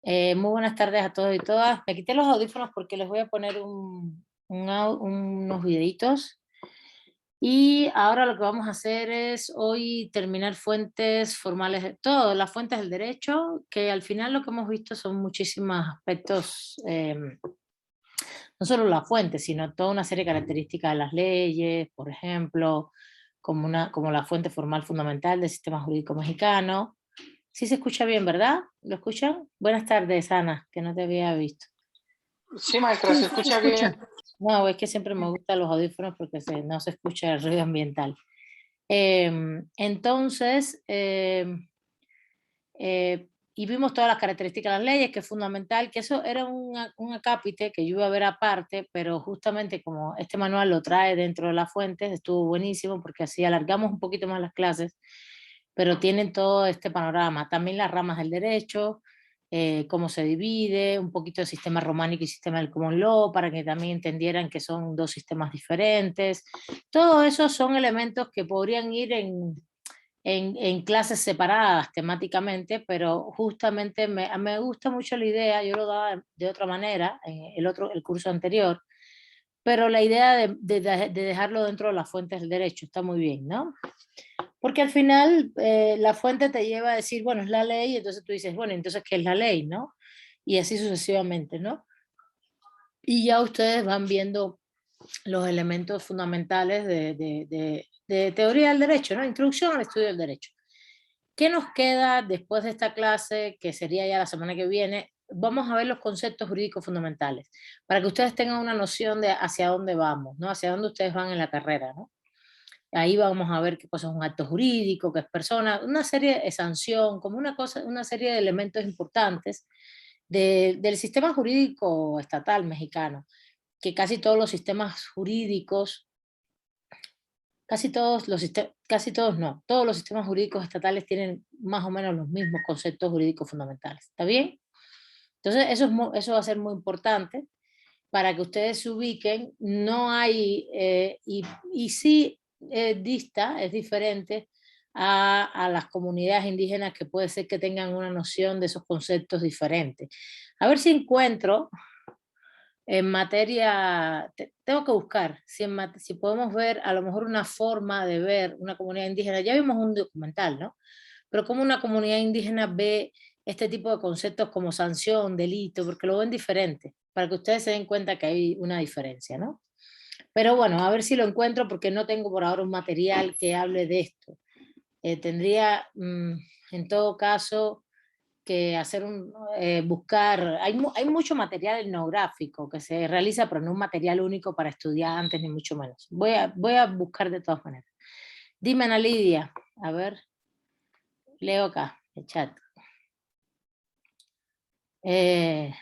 Muy buenas tardes a todos y todas. Me quité los audífonos porque les voy a poner unos videitos. Y ahora lo que vamos a hacer es hoy terminar fuentes formales, todas las fuentes del derecho, que al final lo que hemos visto son muchísimos aspectos, no solo la fuente, sino toda una serie de características de las leyes, por ejemplo, como la fuente formal fundamental del sistema jurídico mexicano. Sí se escucha bien, ¿verdad? ¿Lo escuchan? Buenas tardes, Ana, que no te había visto. Sí, maestra, Sí, se sí se escucha bien. escucha. No, es que siempre me gustan los audífonos porque no se escucha el ruido ambiental. Entonces, y vimos todas las características de las leyes, que es fundamental, que eso era un acápite que yo iba a ver aparte, pero justamente como este manual lo trae dentro de las fuentes, estuvo buenísimo porque así alargamos un poquito más las clases, pero tienen todo este panorama. También las ramas del derecho, cómo se divide, un poquito de sistema románico y sistema del common law, para que también entendieran que son dos sistemas diferentes. Todo eso son elementos que podrían ir en clases separadas temáticamente, pero justamente me gusta mucho la idea, yo lo daba de otra manera en el curso anterior, pero la idea de dejarlo dentro de las fuentes del derecho está muy bien, ¿no? Porque al final la fuente te lleva a decir, bueno, es la ley, y entonces tú dices, bueno, entonces, ¿qué es la ley, no? Y así sucesivamente, ¿no? Y ya ustedes van viendo los elementos fundamentales de teoría del derecho, ¿no? Introducción al estudio del derecho. ¿Qué nos queda después de esta clase, que sería ya la semana que viene? Vamos a ver los conceptos jurídicos fundamentales, para que ustedes tengan una noción de hacia dónde vamos, ¿no? Hacia dónde ustedes van en la carrera, ¿no? Ahí vamos a ver qué cosa es un acto jurídico, qué es persona, una serie de sanción, como una serie de elementos importantes del sistema jurídico estatal mexicano, que casi todos los sistemas jurídicos, casi todos no, todos los sistemas jurídicos estatales tienen más o menos los mismos conceptos jurídicos fundamentales. ¿Está bien? Entonces, eso va a ser muy importante para que ustedes se ubiquen. No hay, y sí es diferente a las comunidades indígenas, que puede ser que tengan una noción de esos conceptos diferentes. A ver si encuentro en materia, tengo que buscar si podemos ver a lo mejor una forma de ver una comunidad indígena. Ya vimos un documental, ¿no? Pero cómo una comunidad indígena ve este tipo de conceptos como sanción, delito, porque lo ven diferente, para que ustedes se den cuenta que hay una diferencia, ¿no? Pero bueno, a ver si lo encuentro, porque no tengo por ahora un material que hable de esto. Tendría, en todo caso, que buscar, hay mucho material etnográfico que se realiza, pero no un material único para estudiantes, ni mucho menos. Voy a buscar de todas maneras. Dime, Ana Lidia, a ver, leo acá, el chat. Eh,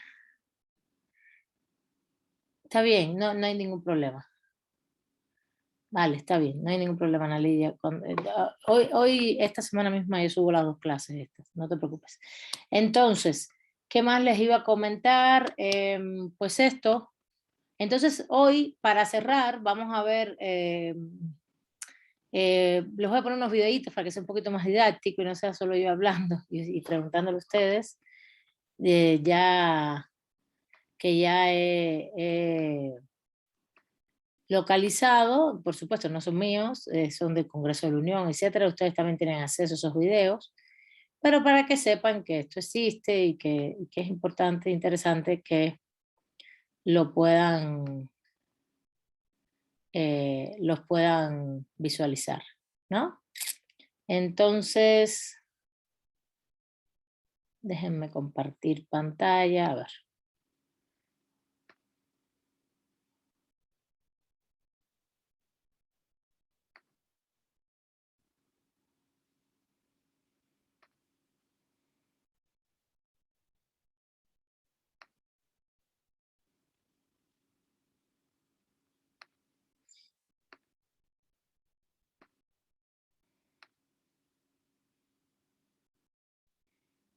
Está bien, no hay ningún problema. Vale, está bien, no hay ningún problema, Ana Lidia. Hoy, esta semana misma, yo subo las dos clases estas, no te preocupes. Entonces, ¿qué más les iba a comentar? Pues esto. Entonces, hoy, para cerrar, vamos a ver, les voy a poner unos videitos para que sea un poquito más didáctico y no sea solo yo hablando y preguntándole a ustedes, ya que ya he localizado, por supuesto no son míos, son del Congreso de la Unión, etcétera. Ustedes también tienen acceso a esos videos, pero para que sepan que esto existe y que es importante e interesante que lo puedan, los puedan visualizar, ¿no? Entonces, déjenme compartir pantalla, a ver.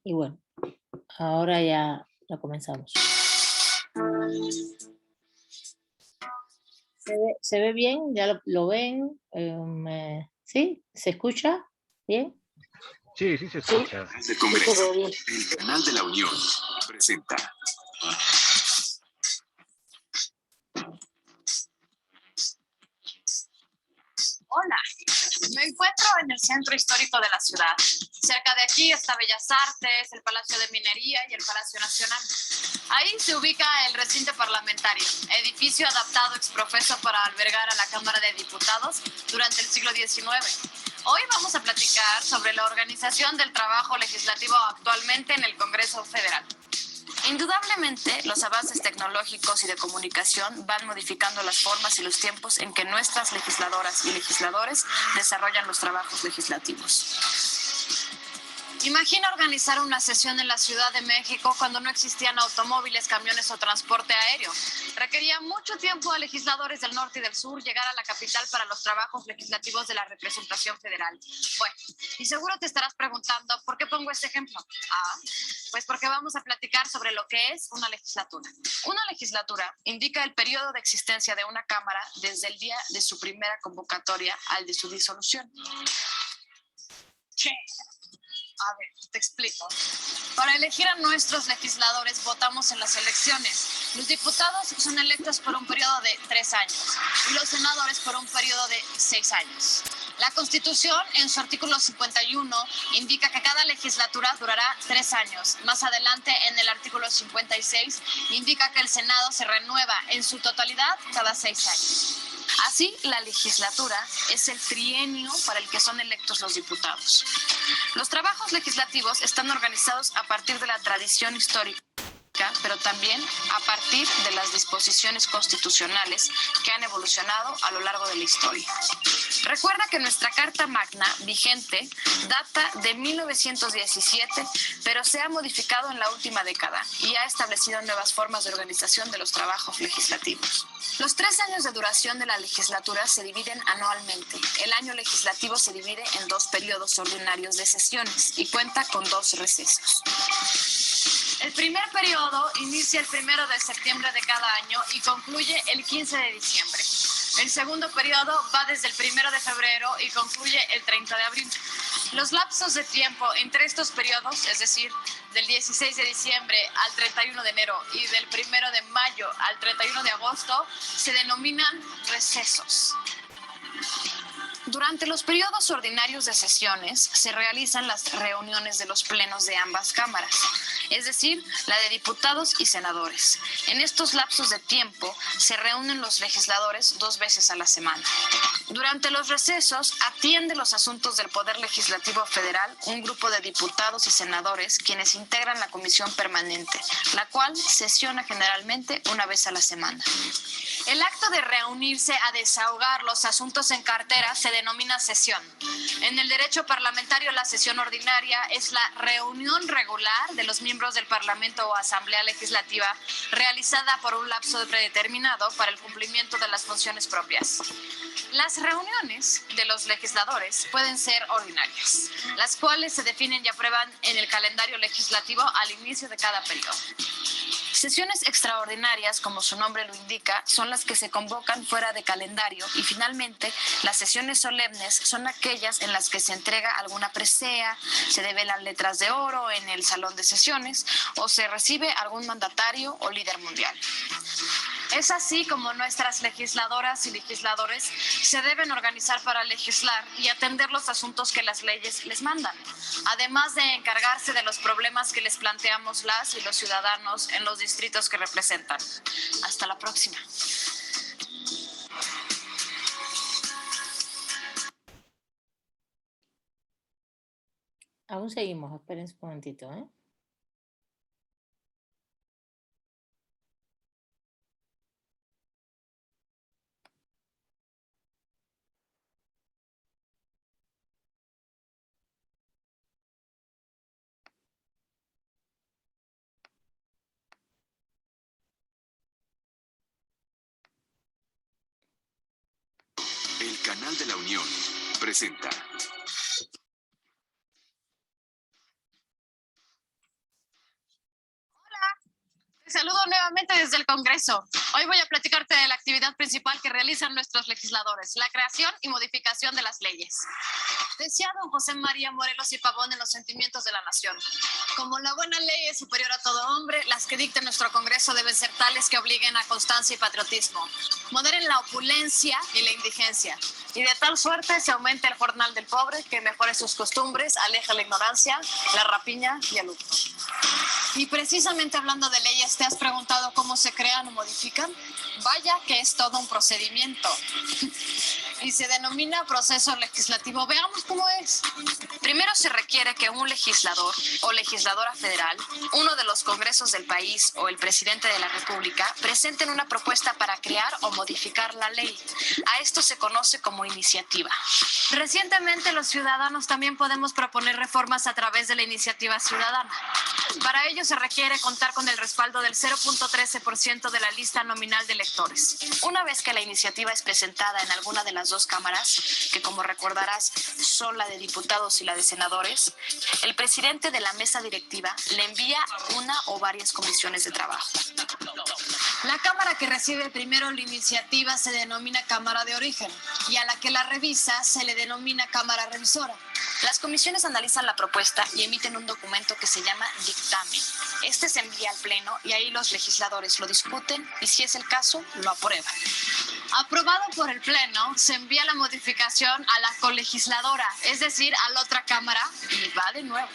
Y bueno, ahora ya lo comenzamos. ¿Se ve bien? ¿Ya lo ven? ¿Sí? ¿Se escucha bien? Sí, sí se Sí, escucha. Del sí, Congreso, todo bien. el Canal de la Unión presenta. Hola, me encuentro en el centro histórico de la ciudad. Cerca de aquí está Bellas Artes, el Palacio de Minería y el Palacio Nacional. Ahí se ubica el recinto parlamentario, edificio adaptado exprofeso para albergar a la Cámara de Diputados durante el siglo XIX. Hoy vamos a platicar sobre la organización del trabajo legislativo actualmente en el Congreso Federal. Indudablemente, los avances tecnológicos y de comunicación van modificando las formas y los tiempos en que nuestras legisladoras y legisladores desarrollan los trabajos legislativos. Imagina organizar una sesión en la Ciudad de México cuando no existían automóviles, camiones o transporte aéreo. Requería mucho tiempo a legisladores del norte y del sur llegar a la capital para los trabajos legislativos de la representación federal. Bueno, y seguro te estarás preguntando, ¿por qué pongo este ejemplo? Pues porque vamos a platicar sobre lo que es una legislatura. Una legislatura indica el periodo de existencia de una cámara desde el día de su primera convocatoria al de su disolución. A ver, te explico. Para elegir a nuestros legisladores votamos en las elecciones. Los diputados son electos por un periodo de 3 años y los senadores por un periodo de 6 años. La Constitución, en su artículo 51, indica que cada legislatura durará 3 años. Más adelante, en el artículo 56, indica que el Senado se renueva en su totalidad cada 6 años. Así, la legislatura es el trienio para el que son electos los diputados. Los trabajos legislativos están organizados a partir de la tradición histórica, pero también a partir de las disposiciones constitucionales que han evolucionado a lo largo de la historia. Recuerda que nuestra Carta Magna vigente data de 1917, pero se ha modificado en la última década y ha establecido nuevas formas de organización de los trabajos legislativos. Los 3 años de duración de la legislatura se dividen anualmente. El año legislativo se divide en 2 periodos ordinarios de sesiones y cuenta con 2 recesos. El primer periodo inicia el 1 de septiembre de cada año y concluye el 15 de diciembre. El segundo periodo va desde el 1 de febrero y concluye el 30 de abril. Los lapsos de tiempo entre estos periodos, es decir, del 16 de diciembre al 31 de enero y del 1 de mayo al 31 de agosto, se denominan recesos. Durante los periodos ordinarios de sesiones se realizan las reuniones de los plenos de ambas cámaras, es decir, la de diputados y senadores. En estos lapsos de tiempo se reúnen los legisladores 2 veces a la semana. Durante los recesos atiende los asuntos del Poder Legislativo Federal un grupo de diputados y senadores quienes integran la comisión permanente, la cual sesiona generalmente 1 vez a la semana. El acto de reunirse a desahogar los asuntos en cartera se denomina sesión. En el derecho parlamentario, la sesión ordinaria es la reunión regular de los miembros del Parlamento o Asamblea Legislativa realizada por un lapso predeterminado para el cumplimiento de las funciones propias. Las reuniones de los legisladores pueden ser ordinarias, las cuales se definen y aprueban en el calendario legislativo al inicio de cada periodo. Sesiones extraordinarias, como su nombre lo indica, son las que se convocan fuera de calendario y finalmente las sesiones solemnes son aquellas en las que se entrega alguna presea, se develan letras de oro en el salón de sesiones o se recibe algún mandatario o líder mundial. Es así como nuestras legisladoras y legisladores se deben organizar para legislar y atender los asuntos que las leyes les mandan, además de encargarse de los problemas que les planteamos las y los ciudadanos en los distritos que representan. Hasta la próxima. Aún seguimos, esperen un momentito, ¿eh? El Canal de la Unión presenta. saludo nuevamente desde el Congreso. Hoy voy a platicarte de la actividad principal que realizan nuestros legisladores, la creación y modificación de las leyes. Decía don José María Morelos y Pavón en Los Sentimientos de la Nación: como la buena ley es superior a todo hombre, las que dicte nuestro Congreso deben ser tales que obliguen a constancia y patriotismo, moderen la opulencia y la indigencia, y de tal suerte se aumente el jornal del pobre, que mejore sus costumbres, aleje la ignorancia, la rapiña y el hurto. Y precisamente hablando de leyes, ¿te has preguntado cómo se crean o modifican? Vaya que es todo un procedimiento. Y se denomina proceso legislativo. Veamos cómo es. Primero se requiere que un legislador o legisladora federal, uno de los congresos del país o el presidente de la República presenten una propuesta para crear o modificar la ley. A esto se conoce como iniciativa. Recientemente los ciudadanos también podemos proponer reformas a través de la iniciativa ciudadana. Para ello se requiere contar con el respaldo del 0.13% de la lista nominal de electores. Una vez que la iniciativa es presentada en alguna de las dos cámaras, que como recordarás son la de diputados y la de senadores, el presidente de la mesa directiva le envía una o varias comisiones de trabajo. La cámara que recibe primero la iniciativa se denomina cámara de origen y a la que la revisa se le denomina cámara revisora. Las comisiones analizan la propuesta y emiten un documento que se llama dictamen. Este se envía al pleno y ahí los legisladores lo discuten y, si es el caso, lo aprueban. Aprobado por el pleno, se envía la modificación a la colegisladora, es decir, a la otra cámara, y va de nuevo.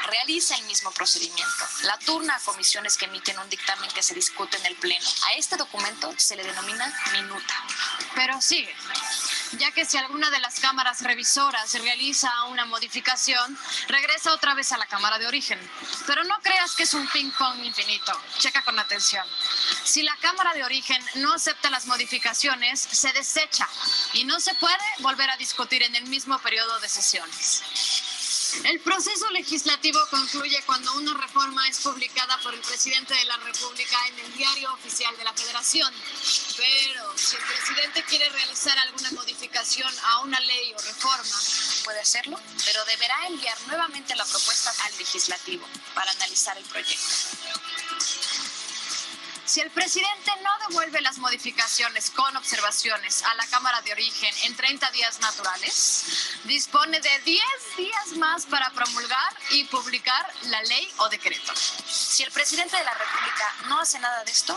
Realiza el mismo procedimiento. La turna a comisiones que emiten un dictamen que se discute en el pleno. A este documento se le denomina minuta. Pero sigue, ya que si alguna de las cámaras revisoras realiza una modificación, regresa otra vez a la cámara de origen. Pero no creas que es un ping-pong infinito. Checa con atención. Si la cámara de origen no acepta las modificaciones, se desecha y no se puede volver a discutir en el mismo periodo de sesiones. El proceso legislativo concluye cuando una reforma es publicada por el presidente de la República en el Diario Oficial de la Federación. Pero si el presidente quiere realizar alguna modificación a una ley o reforma, puede hacerlo, pero deberá enviar nuevamente la propuesta al legislativo para analizar el proyecto. Si el presidente no devuelve las modificaciones con observaciones a la Cámara de Origen en 30 días naturales, dispone de 10 días más para promulgar y publicar la ley o decreto. Si el presidente de la República no hace nada de esto,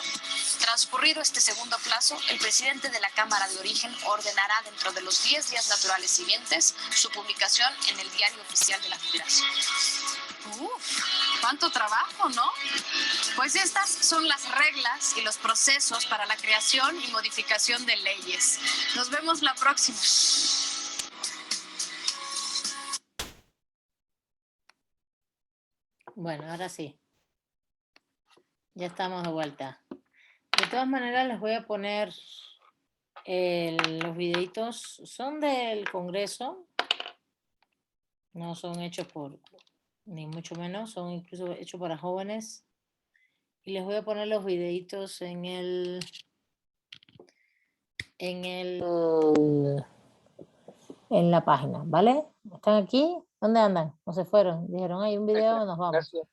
transcurrido este segundo plazo, el presidente de la Cámara de Origen ordenará dentro de los 10 días naturales siguientes su publicación en el Diario Oficial de la Federación. ¡Cuánto trabajo!, ¿no? Pues estas son las reglas y los procesos para la creación y modificación de leyes. Nos vemos la próxima. Bueno, ahora sí. Ya estamos de vuelta. De todas maneras les voy a poner los videitos. Son del Congreso. No son hechos por, ni mucho menos, son incluso hechos para jóvenes. Y les voy a poner los videitos en la página, ¿vale? ¿Están aquí? ¿Dónde andan? ¿No se fueron? Dijeron, hay un video, nos vamos. Gracias.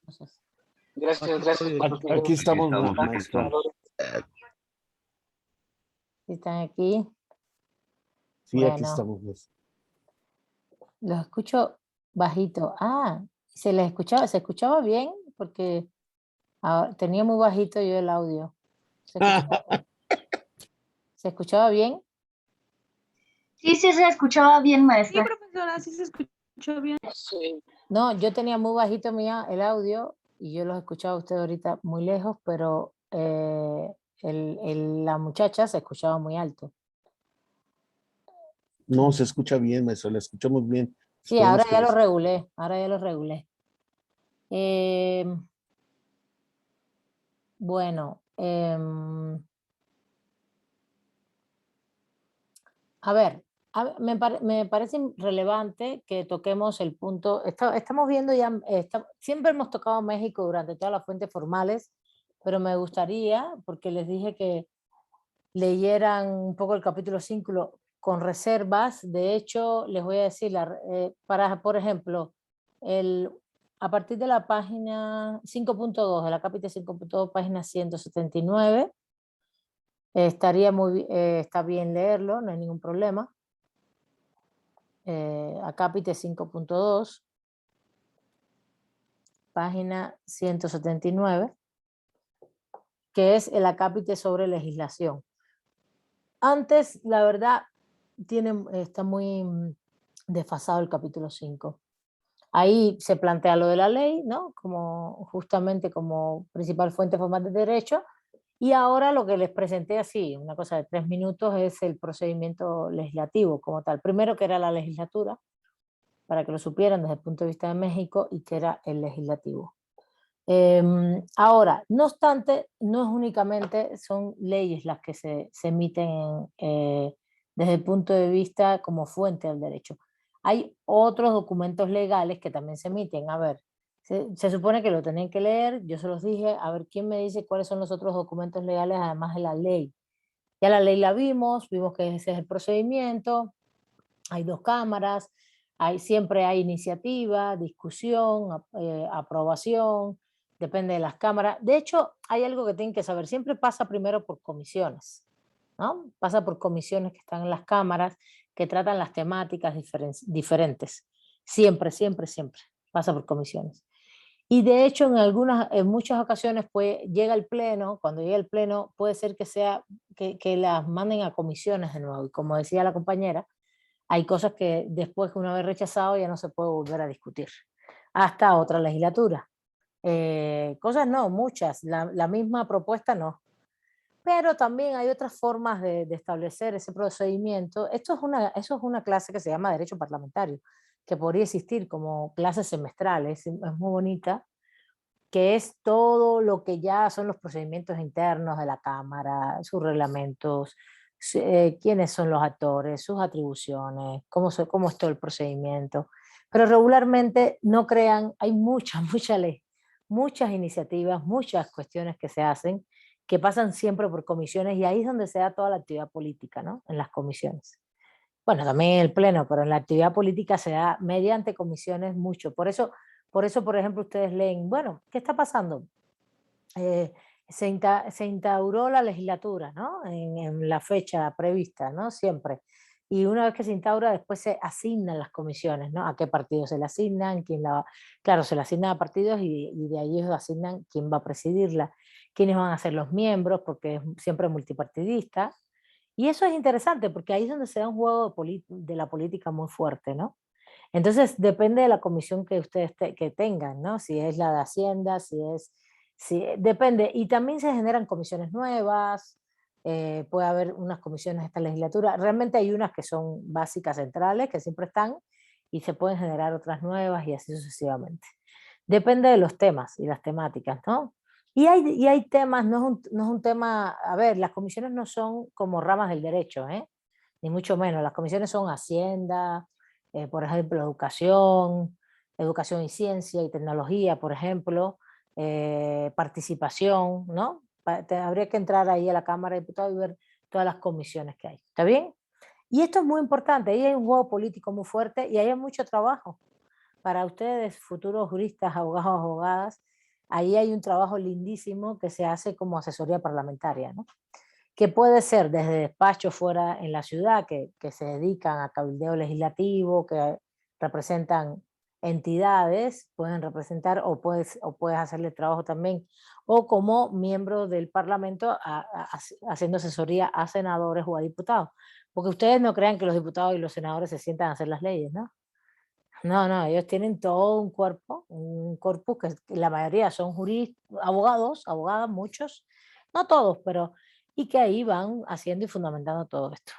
Gracias. Aquí estamos, maestra. ¿Están aquí? Sí, bueno, aquí estamos. Los escucho bajito. Se escuchaba bien, porque tenía muy bajito yo el audio. ¿Se escuchaba bien? Sí, se escuchaba bien, maestra. Sí, profesora, sí se escuchó bien. Sí. No, yo tenía muy bajito el audio y yo los escuchaba a usted ahorita muy lejos, pero la muchacha se escuchaba muy alto. No, se escucha bien, maestra, la escuchamos bien. Sí, ahora ya lo regulé. Bueno, a ver, me parece relevante que toquemos el punto. Estamos viendo ya, siempre hemos tocado México durante todas las fuentes formales, pero me gustaría, porque les dije que leyeran un poco el capítulo 5 con reservas. De hecho, les voy a decir, por ejemplo, a partir de la página 5.2, de la capítulo 5.2, página 179, está bien leerlo, no hay ningún problema. Acápite 5.2, página 179, que es el acápite sobre legislación. Antes, la verdad, está muy desfasado el capítulo 5. Ahí se plantea lo de la ley, ¿no? Justamente como principal fuente formal de derecho. Y ahora lo que les presenté así, una cosa de 3 minutos, es el procedimiento legislativo como tal. Primero, que era la legislatura, para que lo supieran desde el punto de vista de México, y que era el legislativo. Ahora, no obstante, no es únicamente, son leyes las que se emiten desde el punto de vista como fuente del derecho. Hay otros documentos legales que también se emiten. A ver, se supone que lo tienen que leer, yo se los dije, a ver quién me dice cuáles son los otros documentos legales además de la ley. Ya la ley la vimos que ese es el procedimiento, hay 2 cámaras, siempre hay iniciativa, discusión, aprobación, depende de las cámaras. De hecho, hay algo que tienen que saber, siempre pasa primero por comisiones, ¿no? Pasa por comisiones que están en las cámaras, que tratan las temáticas diferentes. Siempre, siempre, siempre pasa por comisiones. Y de hecho, en muchas ocasiones llega el pleno, cuando llega el pleno puede ser que las manden a comisiones de nuevo. Y como decía la compañera, hay cosas que después que una vez rechazado ya no se puede volver a discutir. Hasta otra legislatura. Cosas no, muchas. La misma propuesta no. Pero también hay otras formas de establecer ese procedimiento. Eso es una clase que se llama Derecho Parlamentario, que podría existir como clase semestral. Es muy bonita, que es todo lo que ya son los procedimientos internos de la Cámara, sus reglamentos, quiénes son los actores, sus atribuciones, cómo es todo el procedimiento. Pero regularmente, no crean, hay muchas iniciativas, muchas cuestiones que se hacen, que pasan siempre por comisiones, y ahí es donde se da toda la actividad política, ¿no? En las comisiones. Bueno, también en el pleno, pero en la actividad política se da mediante comisiones mucho. Por eso, por ejemplo, ustedes leen, bueno, ¿qué está pasando? Se instauró la legislatura, ¿no? En la fecha prevista, ¿no? Siempre. Y una vez que se instaura, después se asignan las comisiones, ¿no? A qué partidos se le asignan, claro, se le asignan a partidos, y de ahí ellos asignan quién va a presidirla, quiénes van a ser los miembros, porque es siempre multipartidista. Y eso es interesante, porque ahí es donde se da un juego de la política muy fuerte, ¿no? Entonces, depende de la comisión que ustedes que tengan, ¿no? Si es la de Hacienda, depende. Y también se generan comisiones nuevas, puede haber unas comisiones de esta legislatura. Realmente hay unas que son básicas, centrales, que siempre están, y se pueden generar otras nuevas, y así sucesivamente. Depende de los temas y las temáticas, ¿no? Y hay temas, no es un tema, a ver, las comisiones no son como ramas del derecho, ni mucho menos. Las comisiones son Hacienda, por ejemplo, educación y ciencia y tecnología, por ejemplo, participación, ¿no? Habría que entrar ahí a la Cámara de Diputados y ver todas las comisiones que hay. ¿Está bien? Y esto es muy importante, ahí hay un juego político muy fuerte, y ahí hay mucho trabajo. Para ustedes, futuros juristas, abogados, abogadas, ahí hay un trabajo lindísimo que se hace como asesoría parlamentaria, ¿no? Que puede ser desde despachos fuera en la ciudad, que se dedican a cabildeo legislativo, que representan entidades, pueden representar, o puedes hacerle trabajo también, o como miembro del Parlamento haciendo asesoría a senadores o a diputados. Porque ustedes no crean que los diputados y los senadores se sientan a hacer las leyes, ¿no? No, ellos tienen todo un corpus que la mayoría son juristas, abogados, abogadas, muchos, no todos, pero y que ahí van haciendo y fundamentando todo esto.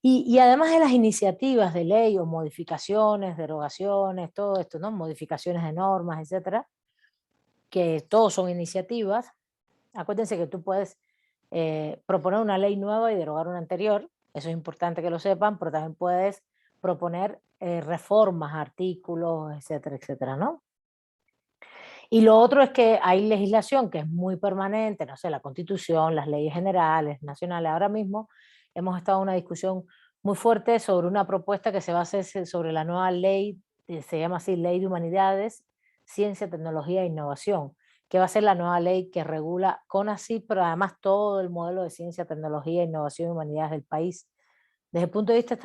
Y además de las iniciativas de ley o modificaciones, derogaciones, todo esto, ¿no? Modificaciones de normas, etcétera, que todos son iniciativas. Acuérdense que tú puedes proponer una ley nueva y derogar una anterior, eso es importante que lo sepan, pero también puedes proponer reformas, artículos, etcétera, etcétera, ¿no? Y lo otro es que hay legislación que es muy permanente, no sé, la Constitución, las leyes generales, nacionales. Ahora mismo hemos estado en una discusión muy fuerte sobre una propuesta que se va a hacer sobre la nueva ley, se llama así, Ley de Humanidades, Ciencia, Tecnología e Innovación, que va a ser la nueva ley que regula CONACYT, pero además todo el modelo de ciencia, tecnología, innovación y humanidades del país, desde el punto de vista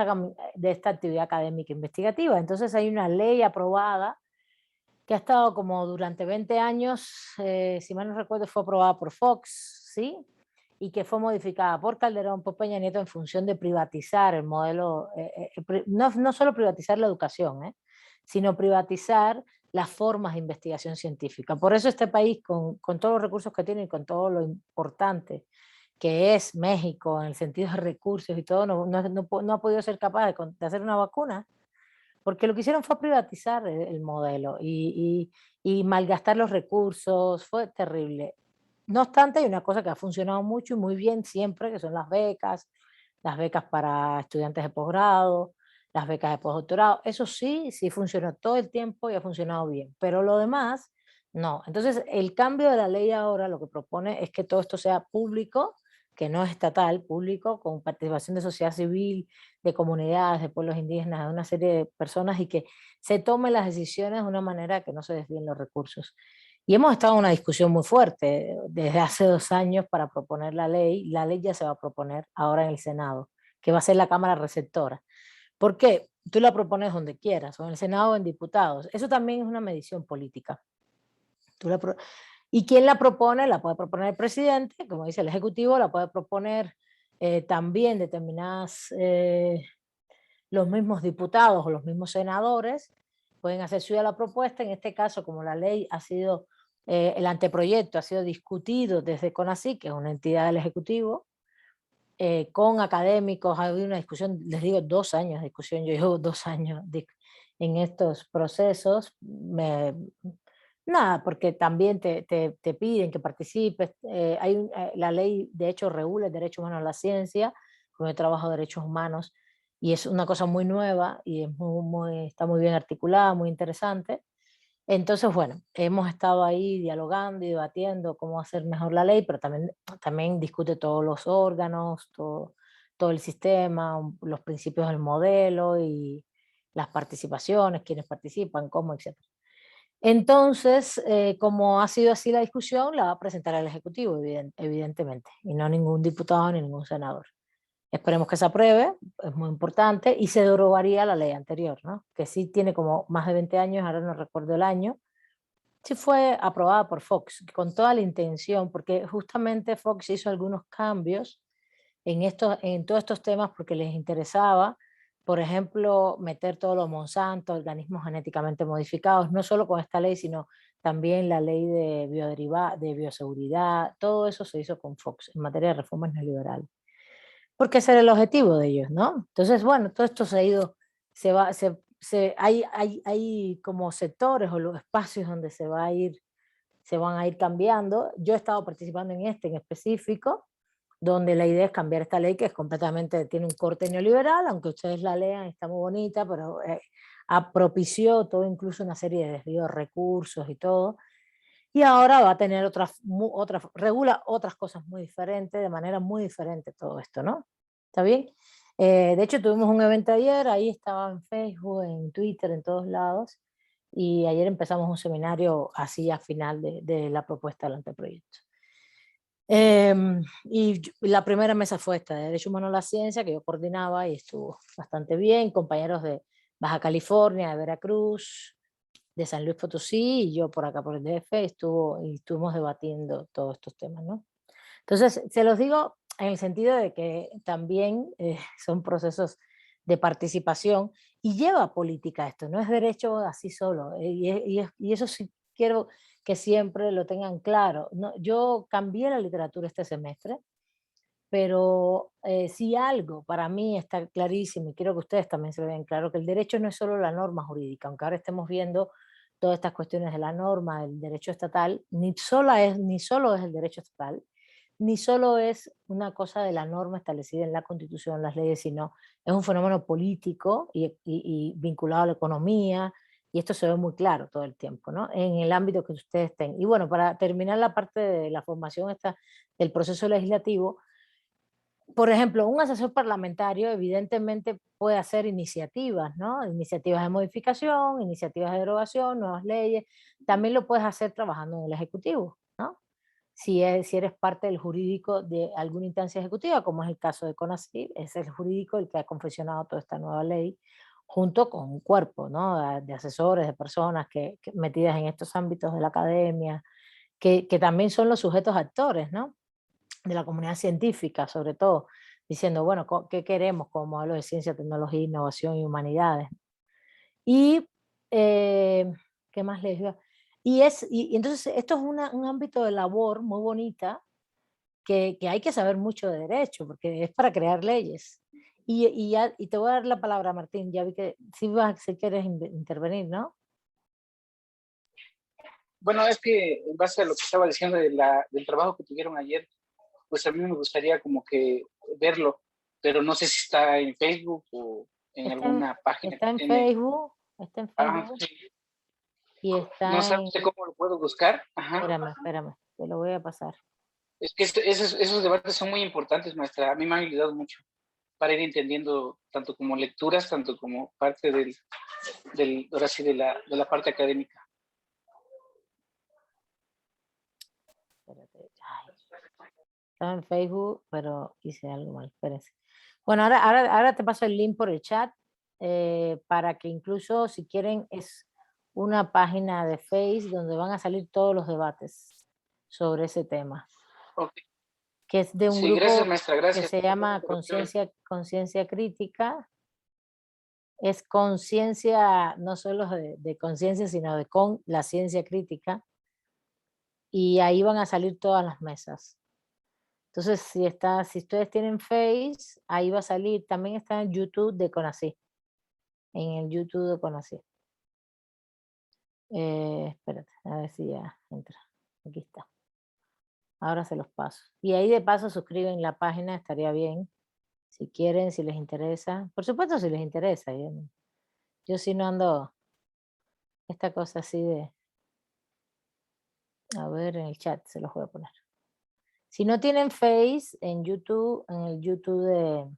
de esta actividad académica investigativa. Entonces hay una ley aprobada que ha estado como durante 20 años, si mal no recuerdo, fue aprobada por Fox, ¿sí? Y que fue modificada por Calderón, por Peña Nieto, en función de privatizar el modelo, no solo privatizar la educación, sino privatizar las formas de investigación científica. Por eso este país, con todos los recursos que tiene y con todo lo importante que es México en el sentido de recursos y todo, no ha podido ser capaz de hacer una vacuna, porque lo que hicieron fue privatizar el modelo y malgastar los recursos, fue terrible. No obstante, hay una cosa que ha funcionado mucho y muy bien siempre, que son las becas para estudiantes de posgrado, las becas de postdoctorado. Eso sí, sí funcionó todo el tiempo y ha funcionado bien, pero lo demás, no. Entonces, el cambio de la ley ahora lo que propone es que todo esto sea público, que no es estatal, público, con participación de sociedad civil, de comunidades, de pueblos indígenas, de una serie de personas y que se tomen las decisiones de una manera que no se desvíen los recursos. Y hemos estado en una discusión muy fuerte desde hace 2 años para proponer la ley ya se va a proponer ahora en el Senado, que va a ser la Cámara Receptora. ¿Por qué? Tú la propones donde quieras, o en el Senado o en diputados. Eso también es una medición política. ¿Y quién la propone? La puede proponer el presidente, como dice el Ejecutivo, la puede proponer también determinadas, los mismos diputados o los mismos senadores, pueden hacer suya la propuesta. En este caso, como la ley ha sido, el anteproyecto ha sido discutido desde CONACYT, que es una entidad del Ejecutivo, con académicos, ha habido una discusión, les digo, 2 años de discusión, yo llevo 2 años en estos procesos, nada, porque también te piden que participes, la ley de hecho regula el derecho humano a la ciencia, con el trabajo de derechos humanos, y es una cosa muy nueva y es está muy bien articulada, muy interesante. Entonces, bueno, hemos estado ahí dialogando y debatiendo cómo hacer mejor la ley, pero también discute todos los órganos, todo el sistema, los principios del modelo y las participaciones, quiénes participan, cómo, etc. Entonces, como ha sido así la discusión, la va a presentar al Ejecutivo, evidentemente, y no ningún diputado ni ningún senador. Esperemos que se apruebe, es muy importante, y se derogaría la ley anterior, ¿no? Que sí tiene como más de 20 años, ahora no recuerdo el año. Sí fue aprobada por Fox, con toda la intención, porque justamente Fox hizo algunos cambios en todos estos temas porque les interesaba, por ejemplo, meter todo lo Monsanto, organismos genéticamente modificados, no solo con esta ley, sino también la ley de bioseguridad, todo eso se hizo con Fox en materia de reformas neoliberales. Porque ese era el objetivo de ellos, ¿no? Entonces, bueno, todo esto se ha ido, hay como sectores o los espacios donde se van a ir cambiando. Yo he estado participando en en específico, donde la idea es cambiar esta ley que es completamente, tiene un corte neoliberal, aunque ustedes la lean, está muy bonita, pero propició todo, incluso una serie de desvíos de recursos y todo, y ahora va a tener regula otras cosas muy diferentes, de manera muy diferente todo esto, ¿no? ¿Está bien? De hecho, tuvimos un evento ayer, ahí estaba en Facebook, en Twitter, en todos lados, y ayer empezamos un seminario así a final de la propuesta del anteproyecto. Y la primera mesa fue esta, de Derecho Humano a la Ciencia, que yo coordinaba y estuvo bastante bien, compañeros de Baja California, de Veracruz, de San Luis Potosí, y yo por acá por el DF, estuvimos debatiendo todos estos temas, ¿no? Entonces, se los digo en el sentido de que también son procesos de participación y lleva política esto, no es derecho así solo, y eso sí quiero que siempre lo tengan claro. No, yo cambié la literatura este semestre, pero si algo para mí está clarísimo, y quiero que ustedes también se lo vean claro, que el derecho no es solo la norma jurídica, aunque ahora estemos viendo todas estas cuestiones de la norma, del derecho estatal, ni solo es el derecho estatal, ni solo es una cosa de la norma establecida en la Constitución, en las leyes, sino es un fenómeno político y vinculado a la economía, y esto se ve muy claro todo el tiempo, ¿no? En el ámbito que ustedes estén. Y bueno, para terminar la parte de la formación del proceso legislativo, por ejemplo, un asesor parlamentario evidentemente puede hacer iniciativas, ¿no? Iniciativas de modificación, iniciativas de derogación, nuevas leyes. También lo puedes hacer trabajando en el Ejecutivo, ¿no? Si eres parte del jurídico de alguna instancia ejecutiva, como es el caso de CONACYT, es el jurídico el que ha confeccionado toda esta nueva ley, junto con un cuerpo, ¿no? De asesores, de personas metidas en estos ámbitos de la academia, que también son los sujetos actores, ¿no? De la comunidad científica, sobre todo, diciendo, bueno, ¿qué queremos como modelo de ciencia, tecnología, innovación y humanidades? Y, ¿qué más les digo? Y entonces esto es un ámbito de labor muy bonita que hay que saber mucho de derecho, porque es para crear leyes. Y te voy a dar la palabra, Martín, ya vi que si quieres intervenir, ¿no? Bueno, es que en base a lo que estaba diciendo del trabajo que tuvieron ayer, pues a mí me gustaría como que verlo, pero no sé si está en Facebook o en Está en, alguna página está que en tiene. Facebook, está en Ah, Facebook sí. y No está sé en... cómo lo puedo buscar. Ajá. Espérame, te lo voy a pasar. Es que esos debates son muy importantes, maestra. A mí me han ayudado mucho para ir entendiendo tanto como lecturas, tanto como parte ahora sí, de la parte académica. Espérate, ay, estaba en Facebook, pero hice algo mal, espérense. Bueno, ahora te paso el link por el chat, para que incluso si quieren es una página de Facebook donde van a salir todos los debates sobre ese tema, Ok. que es de un Sí, gracias, grupo maestra, que gracias. se llama Conciencia Crítica. Es conciencia, no solo de conciencia, sino de con la ciencia crítica, y ahí van a salir todas las mesas. Entonces, si ustedes tienen Face, ahí va a salir, también está en YouTube de CONACYT, en el YouTube de CONACYT. Espérate, a ver si ya entra. Aquí está. Ahora se los paso. Y ahí de paso suscriben la página, estaría bien. Si quieren, si les interesa. Por supuesto, si les interesa. Yo sí no ando esta cosa así de... A ver, en el chat se los voy a poner. Si no tienen Face, en YouTube, en el YouTube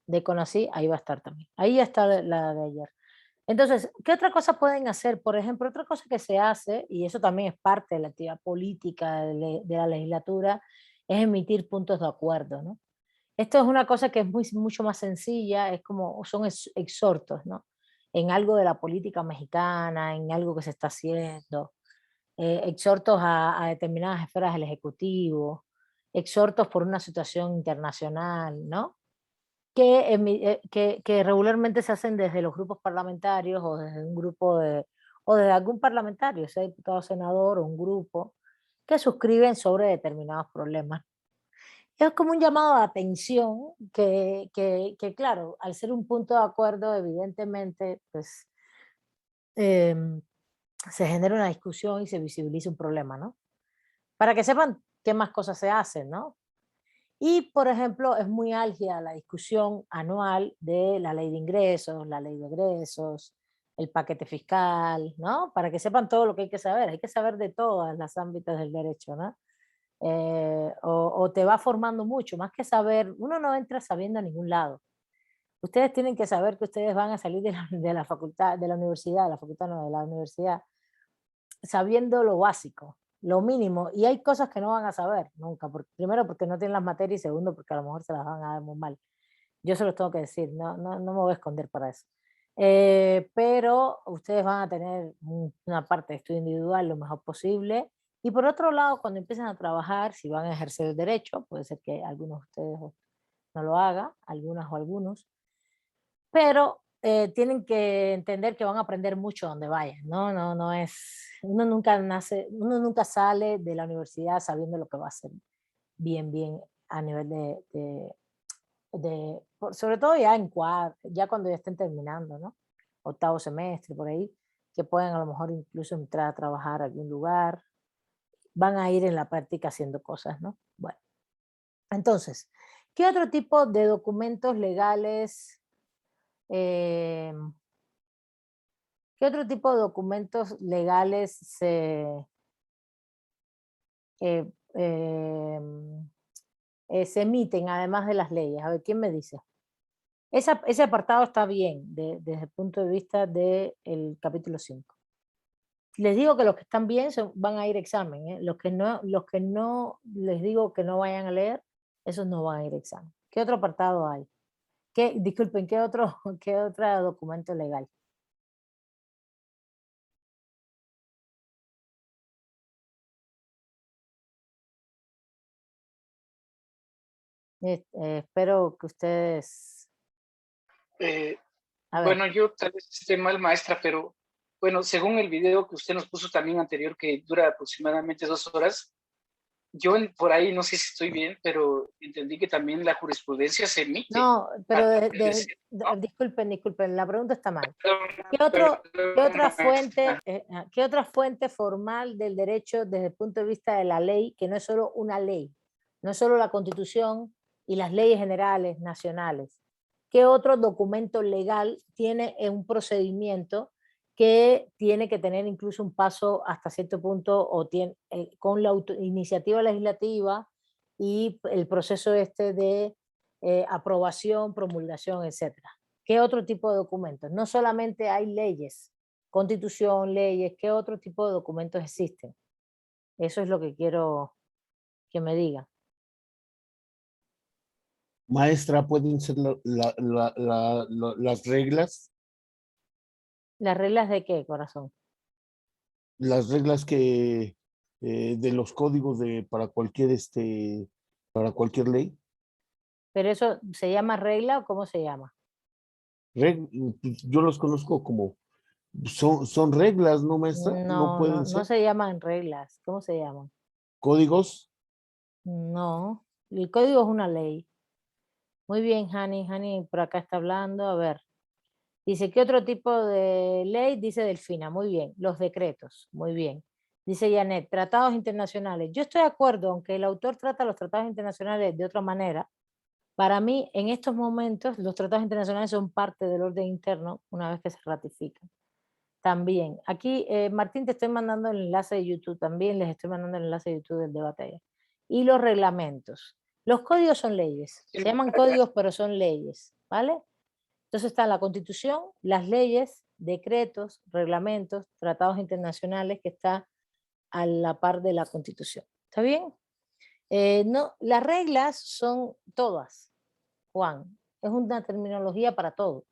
de Conocí, ahí va a estar también. Ahí ya está la de ayer. Entonces, ¿qué otra cosa pueden hacer? Por ejemplo, otra cosa que se hace, y eso también es parte de la actividad política de la legislatura, es emitir puntos de acuerdo, ¿no? Esto es una cosa que es mucho más sencilla, es como, son exhortos, ¿no? En algo de la política mexicana, en algo que se está haciendo, exhortos a determinadas esferas del Ejecutivo, exhortos por una situación internacional, ¿no? Que regularmente se hacen desde los grupos parlamentarios o desde un grupo o desde algún parlamentario, sea diputado, senador o un grupo, que suscriben sobre determinados problemas. Es como un llamado de atención claro, al ser un punto de acuerdo, evidentemente, pues se genera una discusión y se visibiliza un problema, ¿no? Para que sepan qué más cosas se hacen, ¿no? Y, por ejemplo, es muy álgida la discusión anual de la ley de ingresos, la ley de egresos, el paquete fiscal, ¿no? Para que sepan todo lo que hay que saber de todas las ámbitos del derecho, ¿no? O te va formando mucho, más que saber, uno no entra sabiendo a ningún lado. Ustedes tienen que saber que ustedes van a salir de la facultad, de la universidad, la facultad no, de la universidad, sabiendo lo básico, lo mínimo, y hay cosas que no van a saber nunca, primero porque no tienen las materias y segundo porque a lo mejor se las van a dar muy mal. Yo se los tengo que decir, no me voy a esconder para eso. Pero ustedes van a tener una parte de estudio individual lo mejor posible, y por otro lado, cuando empiecen a trabajar, si van a ejercer el derecho, puede ser que algunos de ustedes no lo hagan, algunas o algunos, pero tienen que entender que van a aprender mucho donde vayan, ¿no? No es, uno nunca sale de la universidad sabiendo lo que va a hacer bien a nivel sobre todo ya ya cuando ya estén terminando, ¿no? Octavo semestre, por ahí, que pueden a lo mejor incluso entrar a trabajar a algún lugar, van a ir en la práctica haciendo cosas, ¿no? Bueno, entonces, ¿qué otro tipo de documentos legales eh, ¿qué otro tipo de documentos legales eh, se emiten además de las leyes. A ver, ¿quién me dice? Ese apartado está bien desde el punto de vista del capítulo 5. Les digo que los que están bien van a ir a examen, ¿eh? Los que no les digo que no vayan a leer, esos no van a ir a examen. ¿Qué otro apartado hay? Disculpen, ¿qué otro documento legal? Espero que ustedes... A ver. Bueno, yo tal vez esté mal, maestra, pero bueno, según el video que usted nos puso también anterior, que dura aproximadamente 2 horas, yo por ahí no sé si estoy bien, pero entendí que también la jurisprudencia se emite. No, pero ¿no? disculpen, la pregunta está mal. ¿Qué otra fuente formal del derecho desde el punto de vista de la ley, que no es solo una ley, no es solo la Constitución y las leyes generales nacionales? ¿Qué otro documento legal tiene un procedimiento que tiene que tener incluso un paso hasta cierto punto o tiene, con la iniciativa legislativa y el proceso de aprobación, promulgación, etcétera? ¿Qué otro tipo de documentos? No solamente hay leyes, constitución, leyes, ¿qué otro tipo de documentos existen? Eso es lo que quiero que me digan. Maestra, ¿pueden ser las reglas? ¿Las reglas de qué, corazón? Las reglas que de los códigos para cualquier ley. ¿Pero eso se llama regla o cómo se llama? Yo los conozco como son reglas, ¿no, maestra? No pueden No ser se llaman reglas. ¿Cómo se llaman? códigos. No, el código es una ley. Muy bien, Hani por acá está hablando. A ver, dice, ¿qué otro tipo de ley? Dice Delfina, muy bien. Los decretos, muy bien. Dice Janet, tratados internacionales. Yo estoy de acuerdo, aunque el autor trata los tratados internacionales de otra manera. Para mí, en estos momentos, los tratados internacionales son parte del orden interno una vez que se ratifican. También, aquí, Martín, te estoy mandando el enlace de YouTube, también les estoy mandando el enlace de YouTube del debate allá. Y los reglamentos. Los códigos son leyes, se llaman códigos, pero son leyes, ¿vale? Entonces está la Constitución, las leyes, decretos, reglamentos, tratados internacionales, que está a la par de la Constitución. ¿Está bien? No, las reglas son todas, Juan, es una terminología para todo.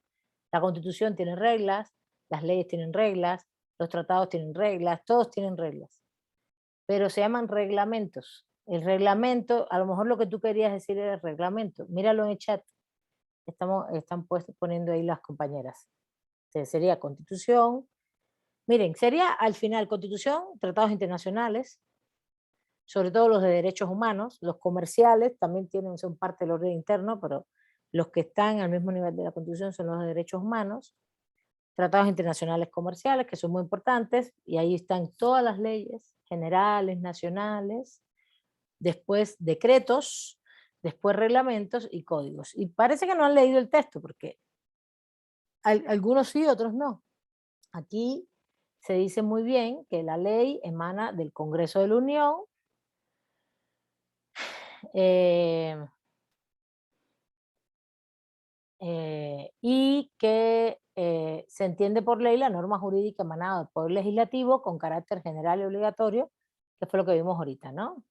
La Constitución tiene reglas, las leyes tienen reglas, los tratados tienen reglas, todos tienen reglas, pero se llaman reglamentos. El reglamento, a lo mejor lo que tú querías decir era el reglamento, míralo en el chat, están poniendo ahí las compañeras. Sería Constitución, miren, sería al final Constitución, tratados internacionales, sobre todo los de derechos humanos, los comerciales también son parte del orden interno, pero los que están al mismo nivel de la Constitución son los de derechos humanos, tratados internacionales comerciales, que son muy importantes, y ahí están todas las leyes generales, nacionales, después decretos, después reglamentos y códigos. Y parece que no han leído el texto, porque algunos sí, otros no. Aquí se dice muy bien que la ley emana del Congreso de la Unión, y que se entiende por ley la norma jurídica emanada del Poder Legislativo con carácter general y obligatorio, que fue lo que vimos ahorita, ¿no?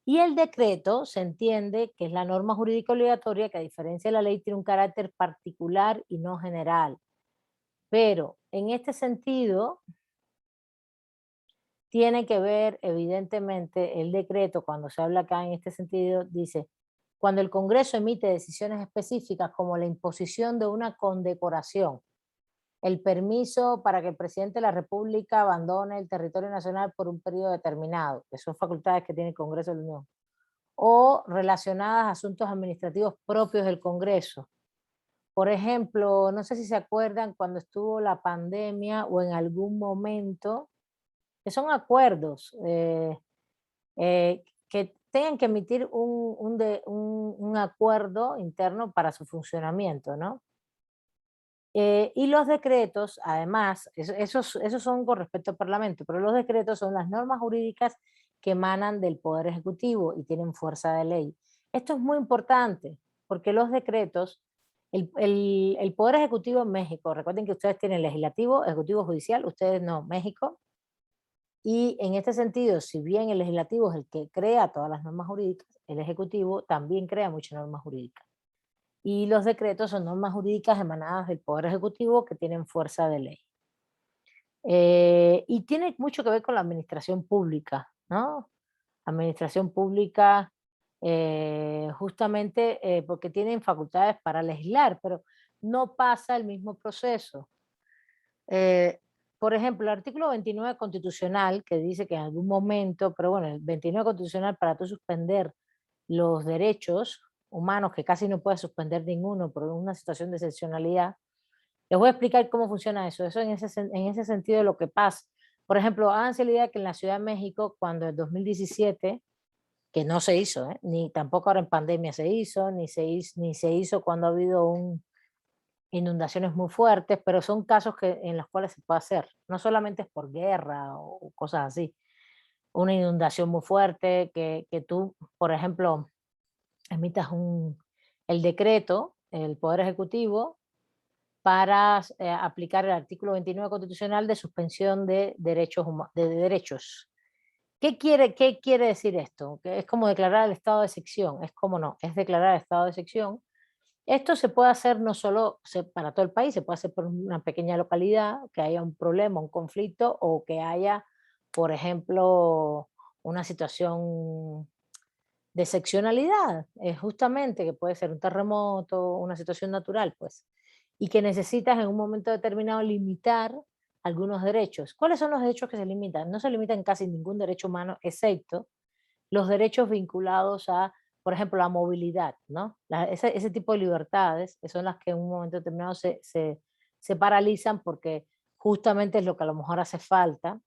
Y el decreto se entiende que es la norma jurídica obligatoria que, a diferencia de la ley, tiene un carácter particular y no general. Pero en este sentido tiene que ver, evidentemente, el decreto, cuando se habla acá en este sentido, dice, cuando el Congreso emite decisiones específicas como la imposición de una condecoración, el permiso para que el presidente de la República abandone el territorio nacional por un periodo determinado, que son facultades que tiene el Congreso de la Unión, o relacionadas a asuntos administrativos propios del Congreso. Por ejemplo, no sé si se acuerdan cuando estuvo la pandemia o en algún momento, que son acuerdos que tengan que emitir un acuerdo interno para su funcionamiento, ¿no? Y los decretos, además, esos son con respecto al Parlamento, pero los decretos son las normas jurídicas que emanan del Poder Ejecutivo y tienen fuerza de ley. Esto es muy importante, porque los decretos, el Poder Ejecutivo en México, recuerden que ustedes tienen legislativo, ejecutivo, judicial, ustedes no, México, y en este sentido, si bien el legislativo es el que crea todas las normas jurídicas, el ejecutivo también crea muchas normas jurídicas. Y los decretos son normas jurídicas emanadas del Poder Ejecutivo que tienen fuerza de ley. Y tiene mucho que ver con la administración pública, ¿no? Administración pública, justamente porque tienen facultades para legislar, pero no pasa el mismo proceso. Por ejemplo, el artículo 29 constitucional, que dice que en algún momento, pero bueno, el 29 constitucional, para tú suspender los derechos humanos, que casi no puedes suspender ninguno por una situación de excepcionalidad, les voy a explicar cómo funciona eso. Eso en ese sentido lo que pasa. Por ejemplo, háganse la idea que en la Ciudad de México, cuando en 2017, que no se hizo, ni tampoco ahora en pandemia se hizo, ni se hizo cuando ha habido inundaciones muy fuertes, pero son casos en los cuales se puede hacer. No solamente es por guerra o cosas así. Una inundación muy fuerte, que tú, por ejemplo, emitas el decreto, el Poder Ejecutivo, para aplicar el artículo 29 constitucional de suspensión de derechos. ¿Qué quiere decir esto? Que es como declarar el estado de excepción. Es como no, es declarar el estado de excepción. Esto se puede hacer no solo para todo el país, se puede hacer por una pequeña localidad, que haya un problema, un conflicto, o que haya, por ejemplo, una situación de excepcionalidad, justamente, que puede ser un terremoto, una situación natural, pues, y que necesitas en un momento determinado limitar algunos derechos. ¿Cuáles son los derechos que se limitan? No se limitan casi ningún derecho humano, excepto los derechos vinculados a, por ejemplo, la movilidad, ¿no? Ese tipo de libertades son las que en un momento determinado se paralizan porque justamente es lo que a lo mejor hace falta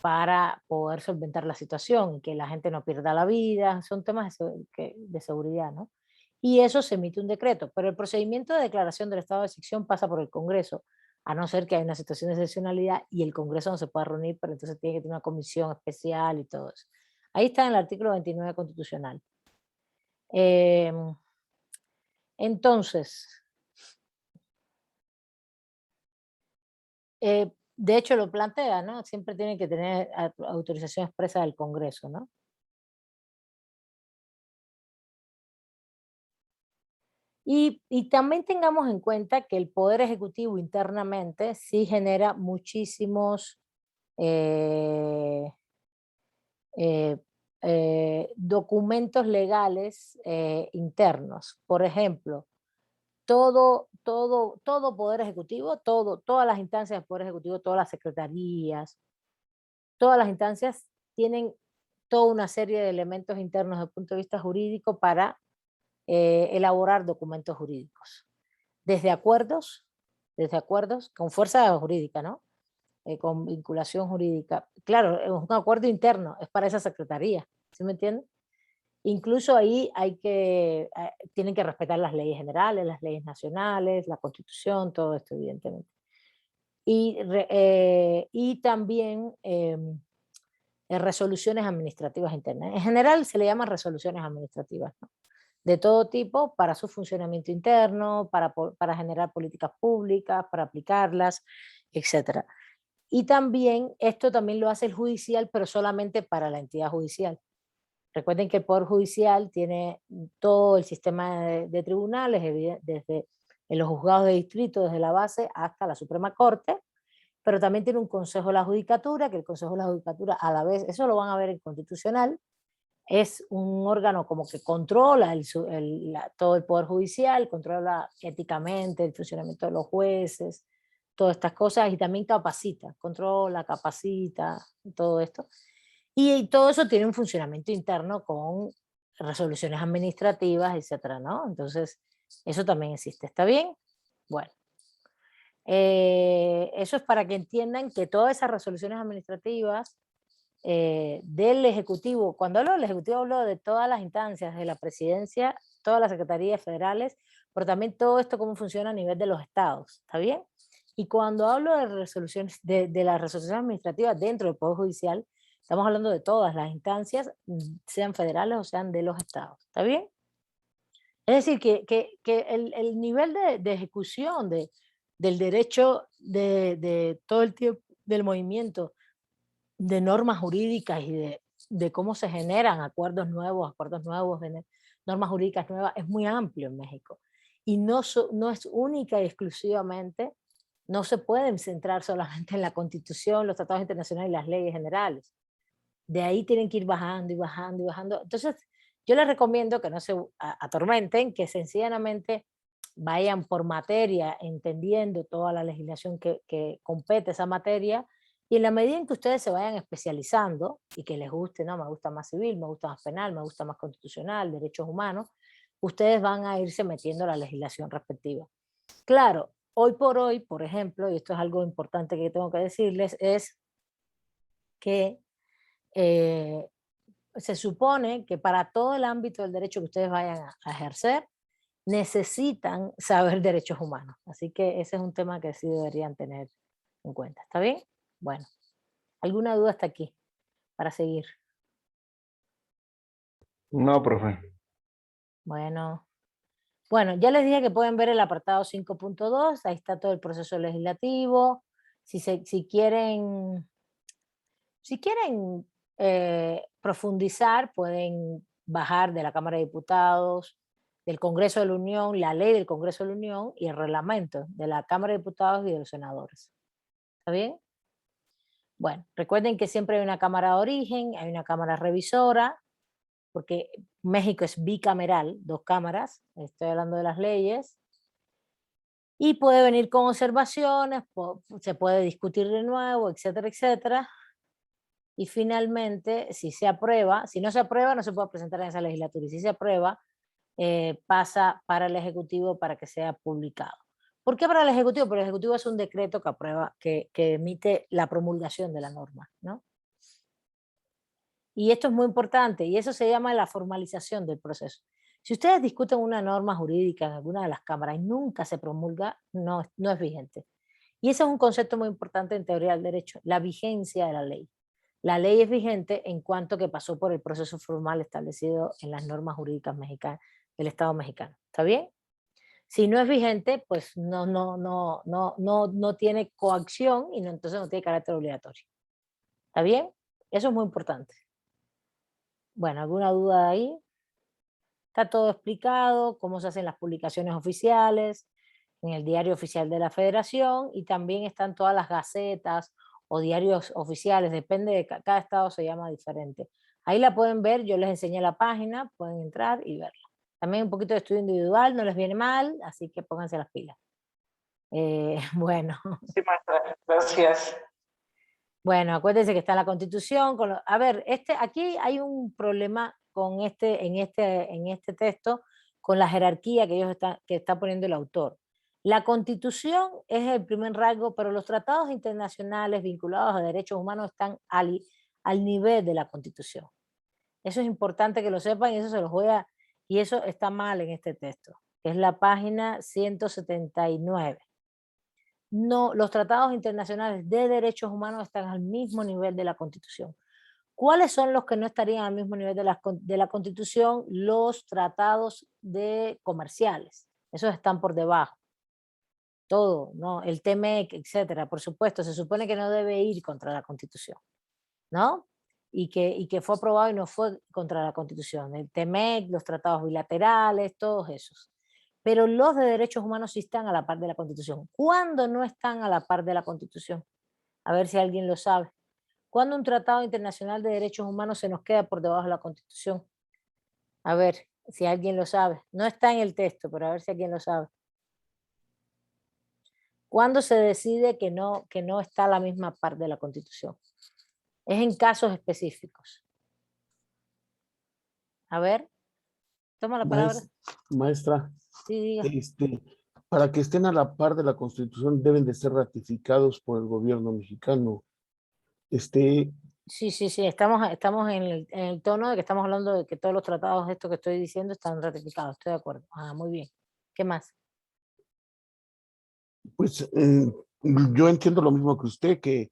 para poder solventar la situación y que la gente no pierda la vida, son temas de seguridad, ¿no? Y eso se emite un decreto, pero el procedimiento de declaración del estado de excepción pasa por el Congreso, a no ser que haya una situación de excepcionalidad y el Congreso no se pueda reunir, pero entonces tiene que tener una comisión especial y todo eso. Ahí está en el artículo 29 constitucional. Entonces, de hecho lo plantea, ¿no? Siempre tiene que tener autorización expresa del Congreso, ¿no? Y también tengamos en cuenta que el Poder Ejecutivo internamente sí genera muchísimos documentos legales internos. Por ejemplo, todo Poder Ejecutivo, todas las instancias del Poder Ejecutivo, todas las secretarías, todas las instancias tienen toda una serie de elementos internos desde el punto de vista jurídico para elaborar documentos jurídicos. Desde acuerdos con fuerza jurídica, ¿no? Con vinculación jurídica. Claro, es un acuerdo interno, es para esa secretaría, ¿sí me entienden? Incluso ahí tienen que respetar las leyes generales, las leyes nacionales, la Constitución, todo esto evidentemente. Y también resoluciones administrativas internas. En general se le llaman resoluciones administrativas, ¿no? De todo tipo para su funcionamiento interno, para generar políticas públicas, para aplicarlas, etc. Y también, esto también lo hace el judicial, pero solamente para la entidad judicial. Recuerden que el Poder Judicial tiene todo el sistema de tribunales, desde en los juzgados de distrito, desde la base hasta la Suprema Corte, pero también tiene un Consejo de la Judicatura, que el Consejo de la Judicatura a la vez, eso lo van a ver en Constitucional, es un órgano como que controla todo el Poder Judicial, controla éticamente el funcionamiento de los jueces, todas estas cosas, y también capacita, controla, capacita, todo esto. Y todo eso tiene un funcionamiento interno con resoluciones administrativas, etcétera, ¿no? Entonces, eso también existe. ¿Está bien? Bueno. Eso es para que entiendan que todas esas resoluciones administrativas del Ejecutivo, cuando hablo del Ejecutivo hablo de todas las instancias, de la Presidencia, todas las secretarías federales, pero también todo esto cómo funciona a nivel de los estados, ¿está bien? Y cuando hablo de resoluciones, de las resoluciones administrativas dentro del Poder Judicial, Estamos hablando de todas las instancias, sean federales o sean de los estados. ¿Está bien? Es decir, que el nivel de ejecución del derecho de todo el tiempo del movimiento de normas jurídicas y de cómo se generan acuerdos nuevos, de normas jurídicas nuevas, es muy amplio en México. Y no es única y exclusivamente, no se pueden centrar solamente en la Constitución, los tratados internacionales y las leyes generales. De ahí tienen que ir bajando y bajando y bajando. Entonces, yo les recomiendo que no se atormenten, que sencillamente vayan por materia, entendiendo toda la legislación que compete esa materia, y en la medida en que ustedes se vayan especializando y que les guste, no, me gusta más civil, me gusta más penal, me gusta más constitucional, derechos humanos, ustedes van a irse metiendo a la legislación respectiva. Claro, hoy por hoy, por ejemplo, y esto es algo importante que tengo que decirles, es que se supone que para todo el ámbito del derecho que ustedes vayan a ejercer, necesitan saber derechos humanos. Así que ese es un tema que sí deberían tener en cuenta. ¿Está bien? Bueno, ¿alguna duda hasta aquí para seguir? No, profe. Bueno, ya les dije que pueden ver el apartado 5.2, ahí está todo el proceso legislativo. Si quieren profundizar, pueden bajar de la Cámara de Diputados, del Congreso de la Unión, la ley del Congreso de la Unión y el reglamento de la Cámara de Diputados y de los senadores. ¿Está bien? Bueno, recuerden que siempre hay una cámara de origen, hay una cámara revisora, porque México es bicameral, 2 cámaras, estoy hablando de las leyes, y puede venir con observaciones, se puede discutir de nuevo, etcétera, etcétera. Y finalmente, si se aprueba, si no se aprueba, no se puede presentar en esa legislatura, y si se aprueba, pasa para el Ejecutivo para que sea publicado. ¿Por qué para el Ejecutivo? Porque el Ejecutivo es un decreto que aprueba, que emite la promulgación de la norma, ¿no? Y esto es muy importante, y eso se llama la formalización del proceso. Si ustedes discuten una norma jurídica en alguna de las cámaras y nunca se promulga, no es vigente. Y ese es un concepto muy importante en teoría del derecho, la vigencia de la ley. La ley es vigente en cuanto que pasó por el proceso formal establecido en las normas jurídicas mexicanas del Estado mexicano. ¿Está bien? Si no es vigente, pues no tiene coacción y entonces no tiene carácter obligatorio. ¿Está bien? Eso es muy importante. Bueno, ¿alguna duda ahí? Está todo explicado, cómo se hacen las publicaciones oficiales en el Diario Oficial de la Federación, y también están todas las gacetas o diarios oficiales, depende de cada estado, se llama diferente. Ahí la pueden ver, yo les enseñé la página, pueden entrar y verla. También un poquito de estudio individual, no les viene mal, así que pónganse las pilas. Bueno. Sí, maestra, gracias. Bueno, acuérdense que está la Constitución. A ver, aquí hay un problema con en este texto, con la jerarquía que está poniendo el autor. La Constitución es el primer rango, pero los tratados internacionales vinculados a derechos humanos están al nivel de la Constitución. Eso es importante que lo sepan, y eso se los y eso está mal en este texto, que es la página 179. No, los tratados internacionales de derechos humanos están al mismo nivel de la Constitución. ¿Cuáles son los que no estarían al mismo nivel de la Constitución? Los tratados comerciales. Esos están por debajo. Todo, ¿no? El TMEC, etcétera. Por supuesto, se supone que no debe ir contra la Constitución, ¿no? Y que fue aprobado y no fue contra la Constitución. El TMEC, los tratados bilaterales, todos esos. Pero los de derechos humanos sí están a la par de la Constitución. ¿Cuándo no están a la par de la Constitución? A ver si alguien lo sabe. ¿Cuándo un tratado internacional de derechos humanos se nos queda por debajo de la Constitución? A ver si alguien lo sabe. No está en el texto, pero a ver si alguien lo sabe. ¿Cuándo se decide que no está a la misma par de la Constitución? Es en casos específicos. A ver, toma la palabra. Maestra, Sí, diga. Para que estén a la par de la Constitución deben de ser ratificados por el gobierno mexicano. Sí, estamos en el tono de que estamos hablando de que todos los tratados estos que estoy diciendo están ratificados, estoy de acuerdo. Muy bien. ¿Qué más? Pues yo entiendo lo mismo que usted, que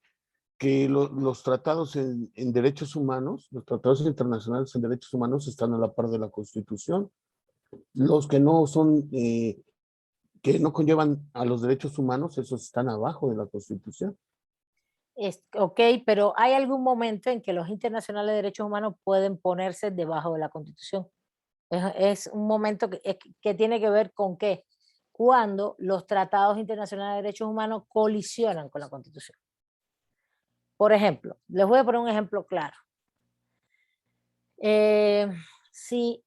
que los tratados en derechos humanos, los tratados internacionales en derechos humanos están a la par de la Constitución. Los que no son, que no conllevan a los derechos humanos, esos están abajo de la Constitución. Ok, pero ¿hay algún momento en que los internacionales de derechos humanos pueden ponerse debajo de la Constitución? Es un momento que tiene que ver con qué, cuando los tratados internacionales de derechos humanos colisionan con la Constitución. Por ejemplo, les voy a poner un ejemplo claro. Si,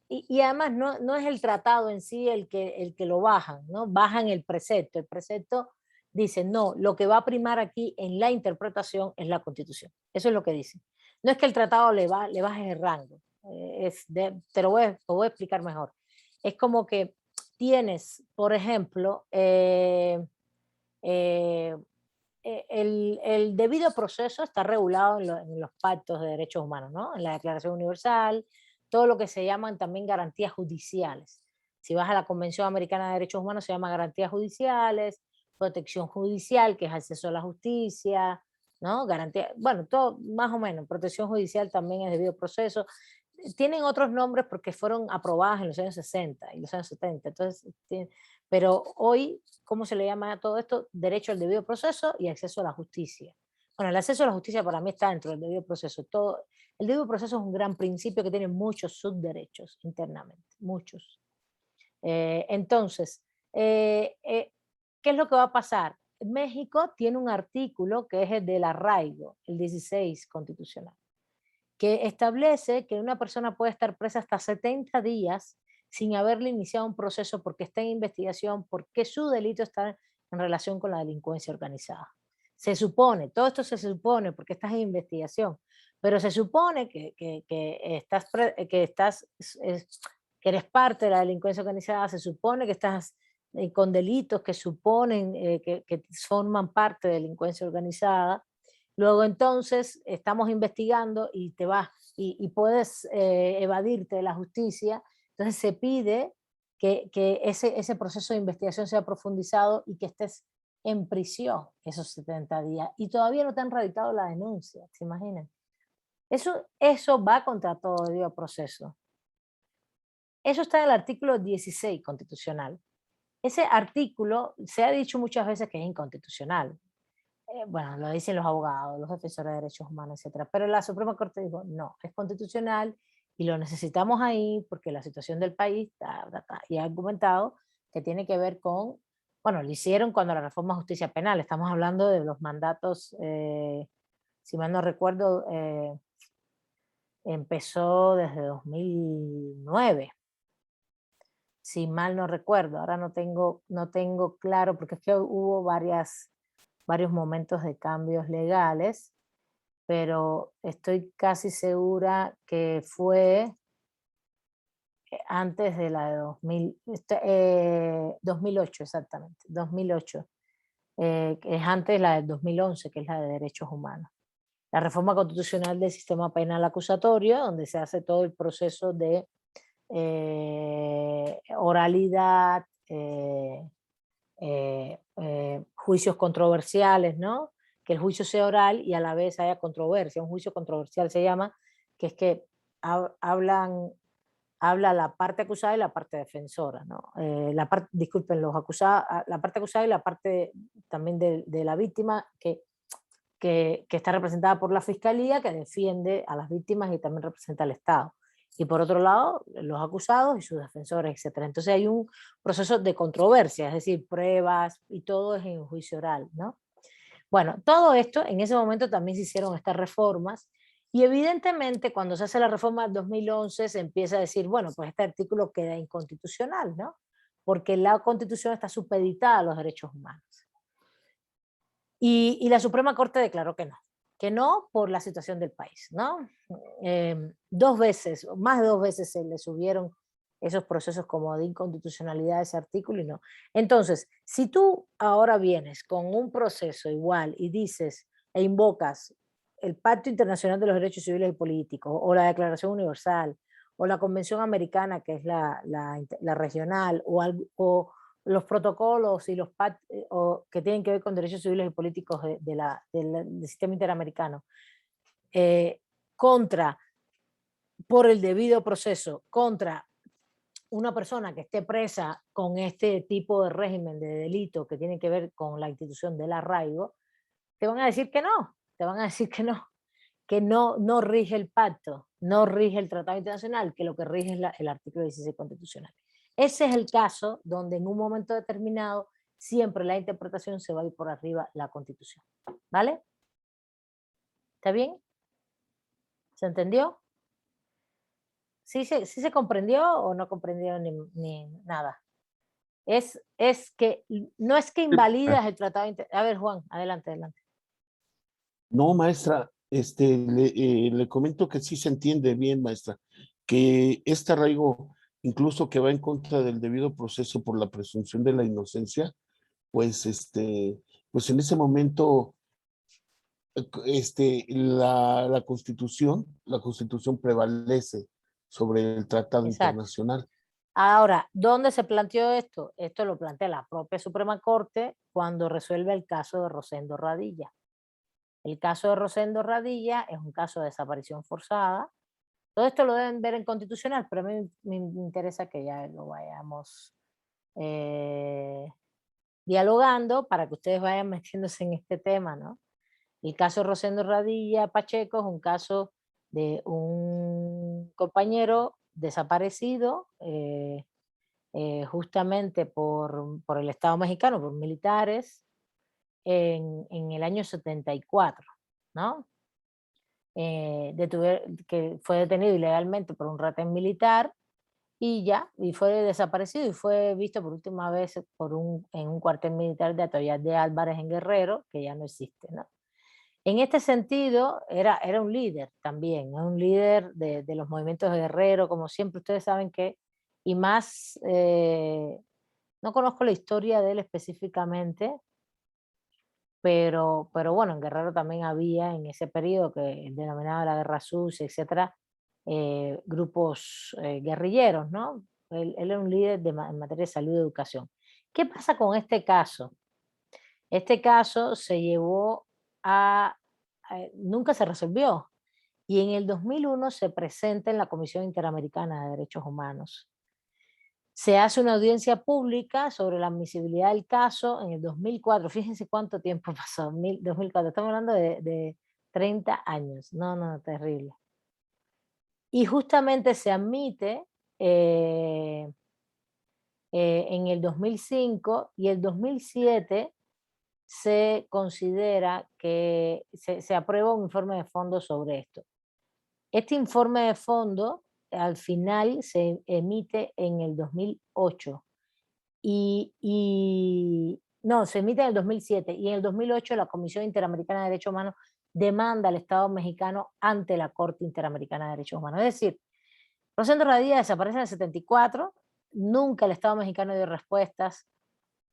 y además no es el tratado en sí el que lo bajan, ¿no? Bajan el precepto. El precepto dice, no, lo que va a primar aquí en la interpretación es la Constitución. Eso es lo que dice. No es que el tratado le baje el rango. Te lo voy a explicar mejor. Es como que tienes, por ejemplo, el debido proceso está regulado en los pactos de derechos humanos, ¿no? En la Declaración Universal, todo lo que se llaman también garantías judiciales. Si vas a la Convención Americana de Derechos Humanos se llama garantías judiciales, protección judicial, que es acceso a la justicia, ¿no? Garantía, bueno, todo más o menos, protección judicial también es debido proceso. Tienen otros nombres porque fueron aprobadas en los años 60 y los años 70, entonces, pero hoy, ¿cómo se le llama a todo esto? Derecho al debido proceso y acceso a la justicia. Bueno, el acceso a la justicia para mí está dentro del debido proceso. El debido proceso es un gran principio que tiene muchos subderechos internamente, muchos. Entonces, ¿qué es lo que va a pasar? México tiene un artículo que es el del arraigo, el 16 constitucional, que establece que una persona puede estar presa hasta 70 días sin haberle iniciado un proceso porque está en investigación, porque su delito está en relación con la delincuencia organizada. Se supone, todo esto se supone porque estás en investigación, pero se supone que eres parte de la delincuencia organizada, se supone que estás con delitos que suponen que forman parte de delincuencia organizada. Luego entonces estamos investigando y te vas y puedes evadirte de la justicia. Entonces se pide que ese proceso de investigación sea profundizado y que estés en prisión esos 70 días. Y todavía no te han radicado la denuncia, ¿se imaginan? Eso va contra todo debido proceso. Eso está en el artículo 16 constitucional. Ese artículo se ha dicho muchas veces que es inconstitucional. Bueno, lo dicen los abogados, los defensores de derechos humanos, etc. Pero la Suprema Corte dijo, no, es constitucional y lo necesitamos ahí porque la situación del país, y ha argumentado que tiene que ver con, bueno, lo hicieron cuando la reforma de justicia penal, estamos hablando de los mandatos, si mal no recuerdo, empezó desde 2009. Si mal no recuerdo, ahora no tengo claro, porque es que hubo varios momentos de cambios legales, pero estoy casi segura que fue antes de la de 2008, exactamente, 2008, que es antes la del 2011, que es la de derechos humanos. La reforma constitucional del sistema penal acusatorio, donde se hace todo el proceso de oralidad, juicios controversiales, ¿no? Que el juicio sea oral y a la vez haya controversia. Un juicio controversial se llama, que es que habla la parte acusada y la parte defensora, ¿no? Disculpen, los acusados, la parte acusada y la parte también de la víctima que está representada por la Fiscalía, que defiende a las víctimas y también representa al Estado. Y por otro lado, los acusados y sus defensores, etc. Entonces hay un proceso de controversia, es decir, pruebas y todo es en un juicio oral, ¿no? Bueno, todo esto, en ese momento también se hicieron estas reformas y evidentemente cuando se hace la reforma del 2011 se empieza a decir, bueno, pues este artículo queda inconstitucional, ¿no? Porque la Constitución está supeditada a los derechos humanos. Y la Suprema Corte declaró que no por la situación del país, ¿no? Más de dos veces se le subieron esos procesos como de inconstitucionalidad a ese artículo y no. Entonces, si tú ahora vienes con un proceso igual y dices e invocas el Pacto Internacional de los Derechos Civiles y Políticos o la Declaración Universal o la Convención Americana, que es la regional, o los protocolos y los que tienen que ver con derechos civiles y políticos del sistema interamericano, por el debido proceso, contra una persona que esté presa con este tipo de régimen de delito que tiene que ver con la institución del arraigo, te van a decir que no, te van a decir que no rige el pacto, no rige el tratado internacional, que lo que rige es el artículo 16 constitucional. Ese es el caso donde en un momento determinado siempre la interpretación se va a ir por arriba la Constitución. ¿Vale? ¿Está bien? ¿Se entendió? ¿Sí se comprendió o no comprendió ni nada? Es que no es que invalidas el tratado internacional. A ver, Juan, adelante. No, maestra, le comento que sí se entiende bien, maestra, que este arraigo, incluso que va en contra del debido proceso por la presunción de la inocencia, pues pues en ese momento, la Constitución prevalece sobre el tratado internacional. Ahora, ¿dónde se planteó esto? Esto lo plantea la propia Suprema Corte cuando resuelve el caso de Rosendo Radilla. El caso de Rosendo Radilla es un caso de desaparición forzada. Todo esto lo deben ver en Constitucional, pero a mí me interesa que ya lo vayamos dialogando para que ustedes vayan metiéndose en este tema, ¿no? El caso de Rosendo Radilla Pacheco es un caso de un compañero desaparecido justamente por el Estado mexicano, por militares, en el año 74, ¿no? Que fue detenido ilegalmente por un retén militar y fue desaparecido y fue visto por última vez en un cuartel militar de Atoyac de Álvarez en Guerrero, que ya no existe, ¿no? En este sentido, era un líder también, un líder de los movimientos de Guerrero, como siempre ustedes saben que, y más, no conozco la historia de él específicamente, pero bueno, en Guerrero también había en ese periodo que denominaba la Guerra Sucia, etcétera, grupos guerrilleros, ¿no? Él era un líder en materia de salud y educación. ¿Qué pasa con este caso? Este caso se llevó nunca se resolvió, y en el 2001 se presenta en la Comisión Interamericana de Derechos Humanos. Se hace una audiencia pública sobre la admisibilidad del caso en el 2004. Fíjense cuánto tiempo pasó, 2004. Estamos hablando de 30 años. No, terrible. Y justamente se admite en el 2005 y el 2007 se considera que se aprueba un informe de fondo sobre esto. Este informe de fondo al final se emite en el 2008 no, se emite en el 2007 y en el 2008 la Comisión Interamericana de Derechos Humanos demanda al Estado mexicano ante la Corte Interamericana de Derechos Humanos. Es decir, Rosendo Radilla desaparece en el 74, nunca el Estado mexicano dio respuestas,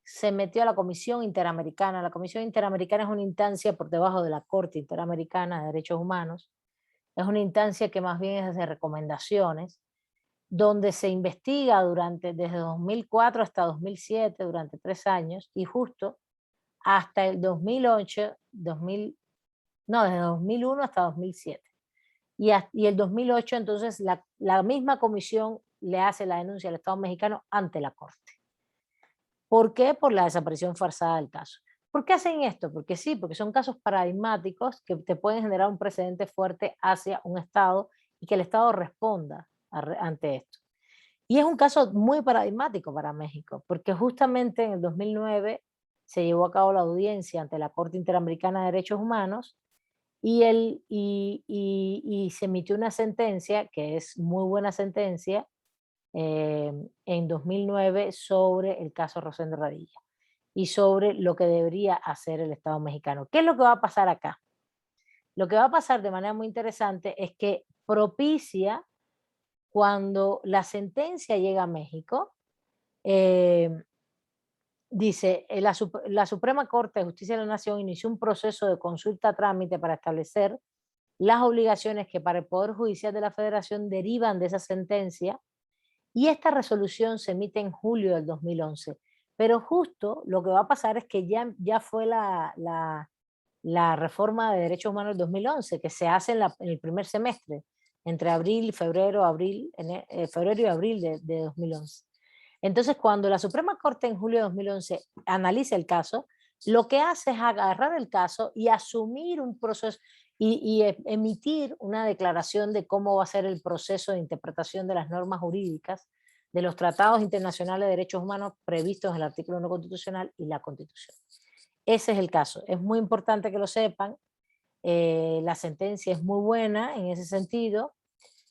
se metió a la Comisión Interamericana. La Comisión Interamericana es una instancia por debajo de la Corte Interamericana de Derechos Humanos, es una instancia que más bien es de recomendaciones, donde se investiga desde 2004 hasta 2007, durante 3 años, y justo hasta el 2008, desde 2001 hasta 2007. Y el 2008 entonces la misma comisión le hace la denuncia al Estado mexicano ante la Corte. ¿Por qué? Por la desaparición forzada del caso. ¿Por qué hacen esto? Porque sí, porque son casos paradigmáticos que te pueden generar un precedente fuerte hacia un Estado y que el Estado responda ante esto. Y es un caso muy paradigmático para México, porque justamente en el 2009 se llevó a cabo la audiencia ante la Corte Interamericana de Derechos Humanos y se emitió una sentencia, que es muy buena sentencia, en 2009 sobre el caso Rosendo Radilla y sobre lo que debería hacer el Estado mexicano. ¿Qué es lo que va a pasar acá? Lo que va a pasar de manera muy interesante es que propicia cuando la sentencia llega a México, dice, la Suprema Corte de Justicia de la Nación inició un proceso de consulta a trámite para establecer las obligaciones que para el Poder Judicial de la Federación derivan de esa sentencia, y esta resolución se emite en julio del 2011. Pero justo lo que va a pasar es que ya fue la reforma de derechos humanos del 2011, que se hace en el primer semestre, entre febrero y abril de 2011. Entonces, cuando la Suprema Corte en julio de 2011 analiza el caso, lo que hace es agarrar el caso y asumir un proceso y emitir una declaración de cómo va a ser el proceso de interpretación de las normas jurídicas de los tratados internacionales de derechos humanos previstos en el artículo 1 constitucional y la Constitución. Ese es el caso. Es muy importante que lo sepan. La sentencia es muy buena en ese sentido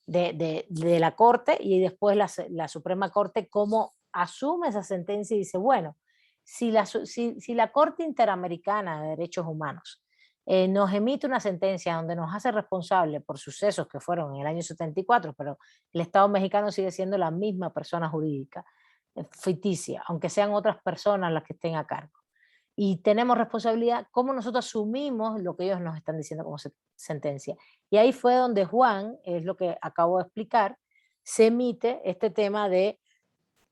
de la Corte, y después la Suprema Corte cómo asume esa sentencia y dice, bueno, si la Corte Interamericana de Derechos Humanos nos emite una sentencia donde nos hace responsable por sucesos que fueron en el año 74, pero el Estado mexicano sigue siendo la misma persona jurídica, ficticia, aunque sean otras personas las que estén a cargo. Y tenemos responsabilidad, ¿cómo nosotros asumimos lo que ellos nos están diciendo como sentencia? Y ahí fue donde Juan, es lo que acabo de explicar, se emite este tema de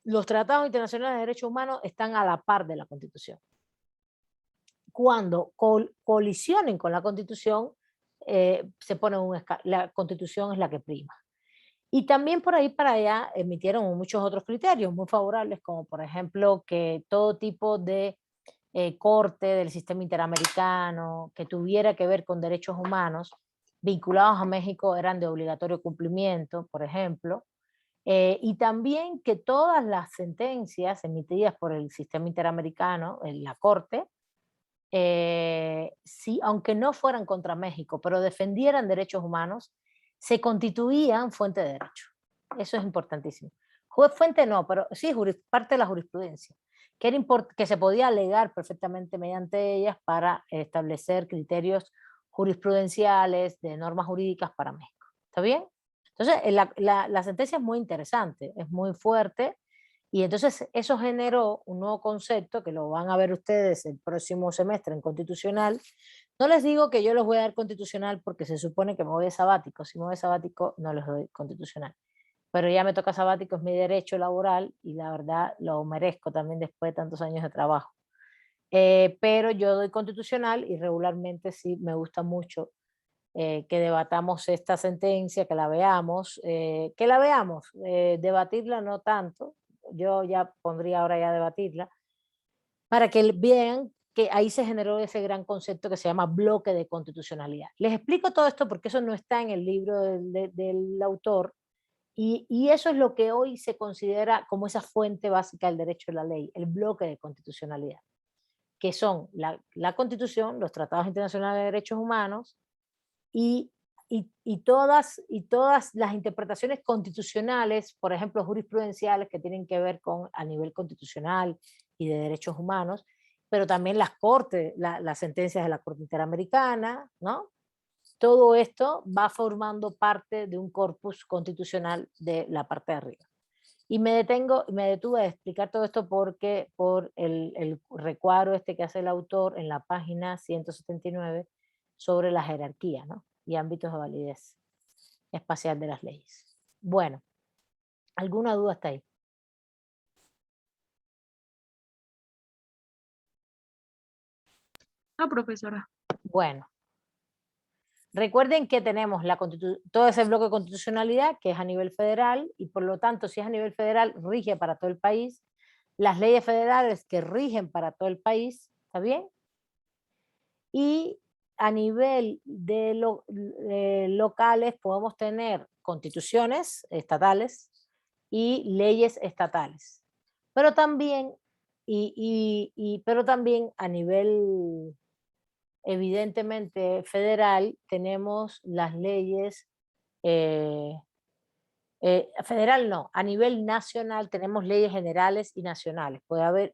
los tratados internacionales de derechos humanos están a la par de la Constitución. Cuando colisionen con la Constitución, se pone la Constitución es la que prima. Y también por ahí para allá emitieron muchos otros criterios muy favorables, como por ejemplo que todo tipo de corte del sistema interamericano que tuviera que ver con derechos humanos vinculados a México eran de obligatorio cumplimiento, por ejemplo, y también que todas las sentencias emitidas por el sistema interamericano, en la Corte, sí, aunque no fueran contra México, pero defendieran derechos humanos, se constituían fuente de derecho. Eso es importantísimo. Fuente no, pero sí, parte de la jurisprudencia, que se podía alegar perfectamente mediante ellas para establecer criterios jurisprudenciales de normas jurídicas para México. ¿Está bien? Entonces, la sentencia es muy interesante, es muy fuerte, y entonces eso generó un nuevo concepto que lo van a ver ustedes el próximo semestre en constitucional. No les digo que yo les voy a dar constitucional porque se supone que me voy de sabático. Si me voy de sabático no les doy constitucional. Pero ya me toca sabático, es mi derecho laboral y la verdad lo merezco también después de tantos años de trabajo. Pero yo doy constitucional y regularmente sí me gusta mucho que debatamos esta sentencia, que la veamos, debatirla no tanto, yo ya pondría ahora ya debatirla, para que vean que ahí se generó ese gran concepto que se llama bloque de constitucionalidad. Les explico todo esto porque eso no está en el libro del autor, y eso es lo que hoy se considera como esa fuente básica del derecho de la ley, el bloque de constitucionalidad, que son la Constitución, los tratados internacionales de derechos humanos, y todas las interpretaciones constitucionales, por ejemplo, jurisprudenciales que tienen que ver con a nivel constitucional y de derechos humanos, pero también las cortes, las sentencias de la Corte Interamericana, ¿no? Todo esto va formando parte de un corpus constitucional de la parte de arriba. Y me detuve a explicar todo esto porque por el recuadro este que hace el autor en la página 179 sobre la jerarquía, ¿no? Y ámbitos de validez espacial de las leyes. Bueno, ¿alguna duda hasta ahí? No, profesora. Bueno, recuerden que tenemos todo ese bloque de constitucionalidad que es a nivel federal, y por lo tanto, si es a nivel federal, rige para todo el país. Las leyes federales que rigen para todo el país, ¿está bien? Y a nivel de locales podemos tener constituciones estatales y leyes estatales. Pero también, pero también a nivel evidentemente federal tenemos las leyes, federal no, a nivel nacional tenemos leyes generales y nacionales. Puede haber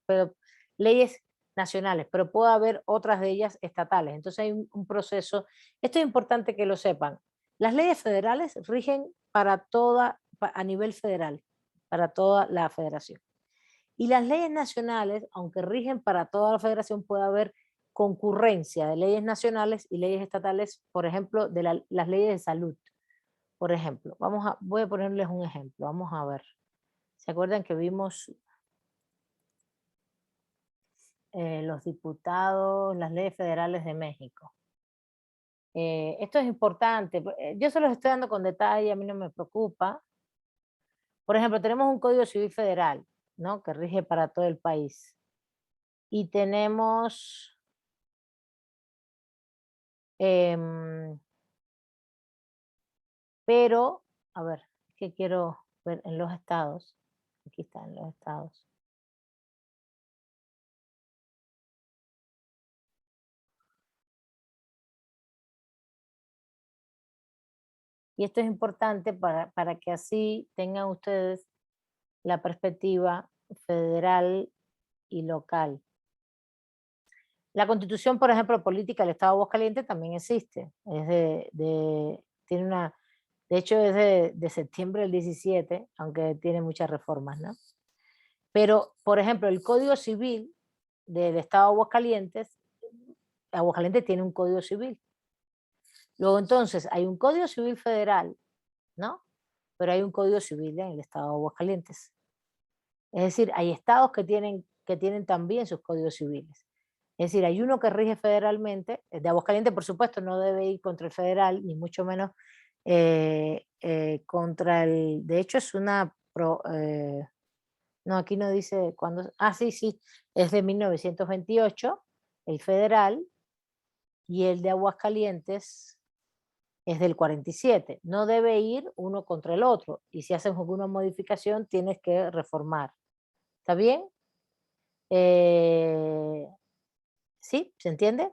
leyes nacionales, pero puede haber otras de ellas estatales. Entonces hay un proceso, esto es importante que lo sepan. Las leyes federales rigen a nivel federal, para toda la federación. Y las leyes nacionales, aunque rigen para toda la federación, puede haber concurrencia de leyes nacionales y leyes estatales, por ejemplo, de las leyes de salud. Por ejemplo, voy a ponerles un ejemplo, vamos a ver. ¿Se acuerdan que vimos los diputados, las leyes federales de México. Esto es importante, yo se los estoy dando con detalle, a mí no me preocupa. Por ejemplo, tenemos un Código Civil Federal, ¿no? Que rige para todo el país. Y tenemos pero, a ver, es que quiero ver en los estados. Aquí está, en los estados. Y esto es importante para que así tengan ustedes la perspectiva federal y local. La Constitución, por ejemplo, política del Estado de Aguascalientes también existe. Tiene una, de hecho es de septiembre del 17, aunque tiene muchas reformas, ¿no? Pero, por ejemplo, el Código Civil del Estado de Aguascalientes tiene un Código Civil. Luego entonces hay un Código Civil federal, ¿no? Pero hay un Código Civil en el Estado de Aguascalientes. Es decir, hay estados que tienen también sus códigos civiles. Es decir, hay uno que rige federalmente, el de Aguascalientes por supuesto no debe ir contra el federal, ni mucho menos contra el, de hecho es una, no, aquí no dice cuándo, sí, es de 1928, el federal, y el de Aguascalientes es del 47. No debe ir uno contra el otro, y si hacen alguna modificación tienes que reformar. ¿Está bien? ¿Sí? ¿Se entiende?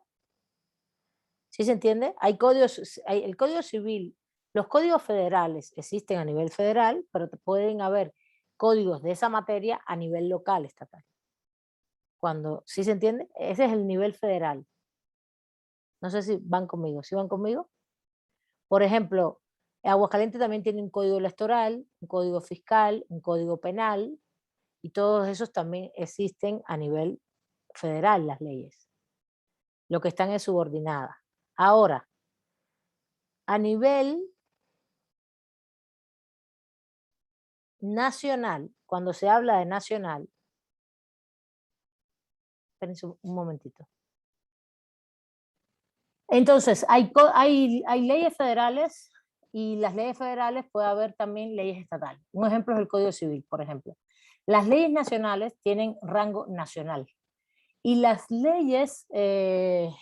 ¿Sí se entiende? Hay códigos, el Código Civil, los códigos federales existen a nivel federal, pero pueden haber códigos de esa materia a nivel local, estatal. ¿Sí se entiende? Ese es el nivel federal. No sé si van conmigo. ¿Sí van conmigo? Por ejemplo, Aguascalientes también tiene un código electoral, un código fiscal, un código penal, y todos esos también existen a nivel federal, las leyes. Lo que están es subordinada. Ahora, a nivel nacional, cuando se habla de nacional, espérense un momentito. Entonces, hay leyes federales y las leyes federales puede haber también leyes estatales. Un ejemplo es el Código Civil, por ejemplo. Las leyes nacionales tienen rango nacional y las leyes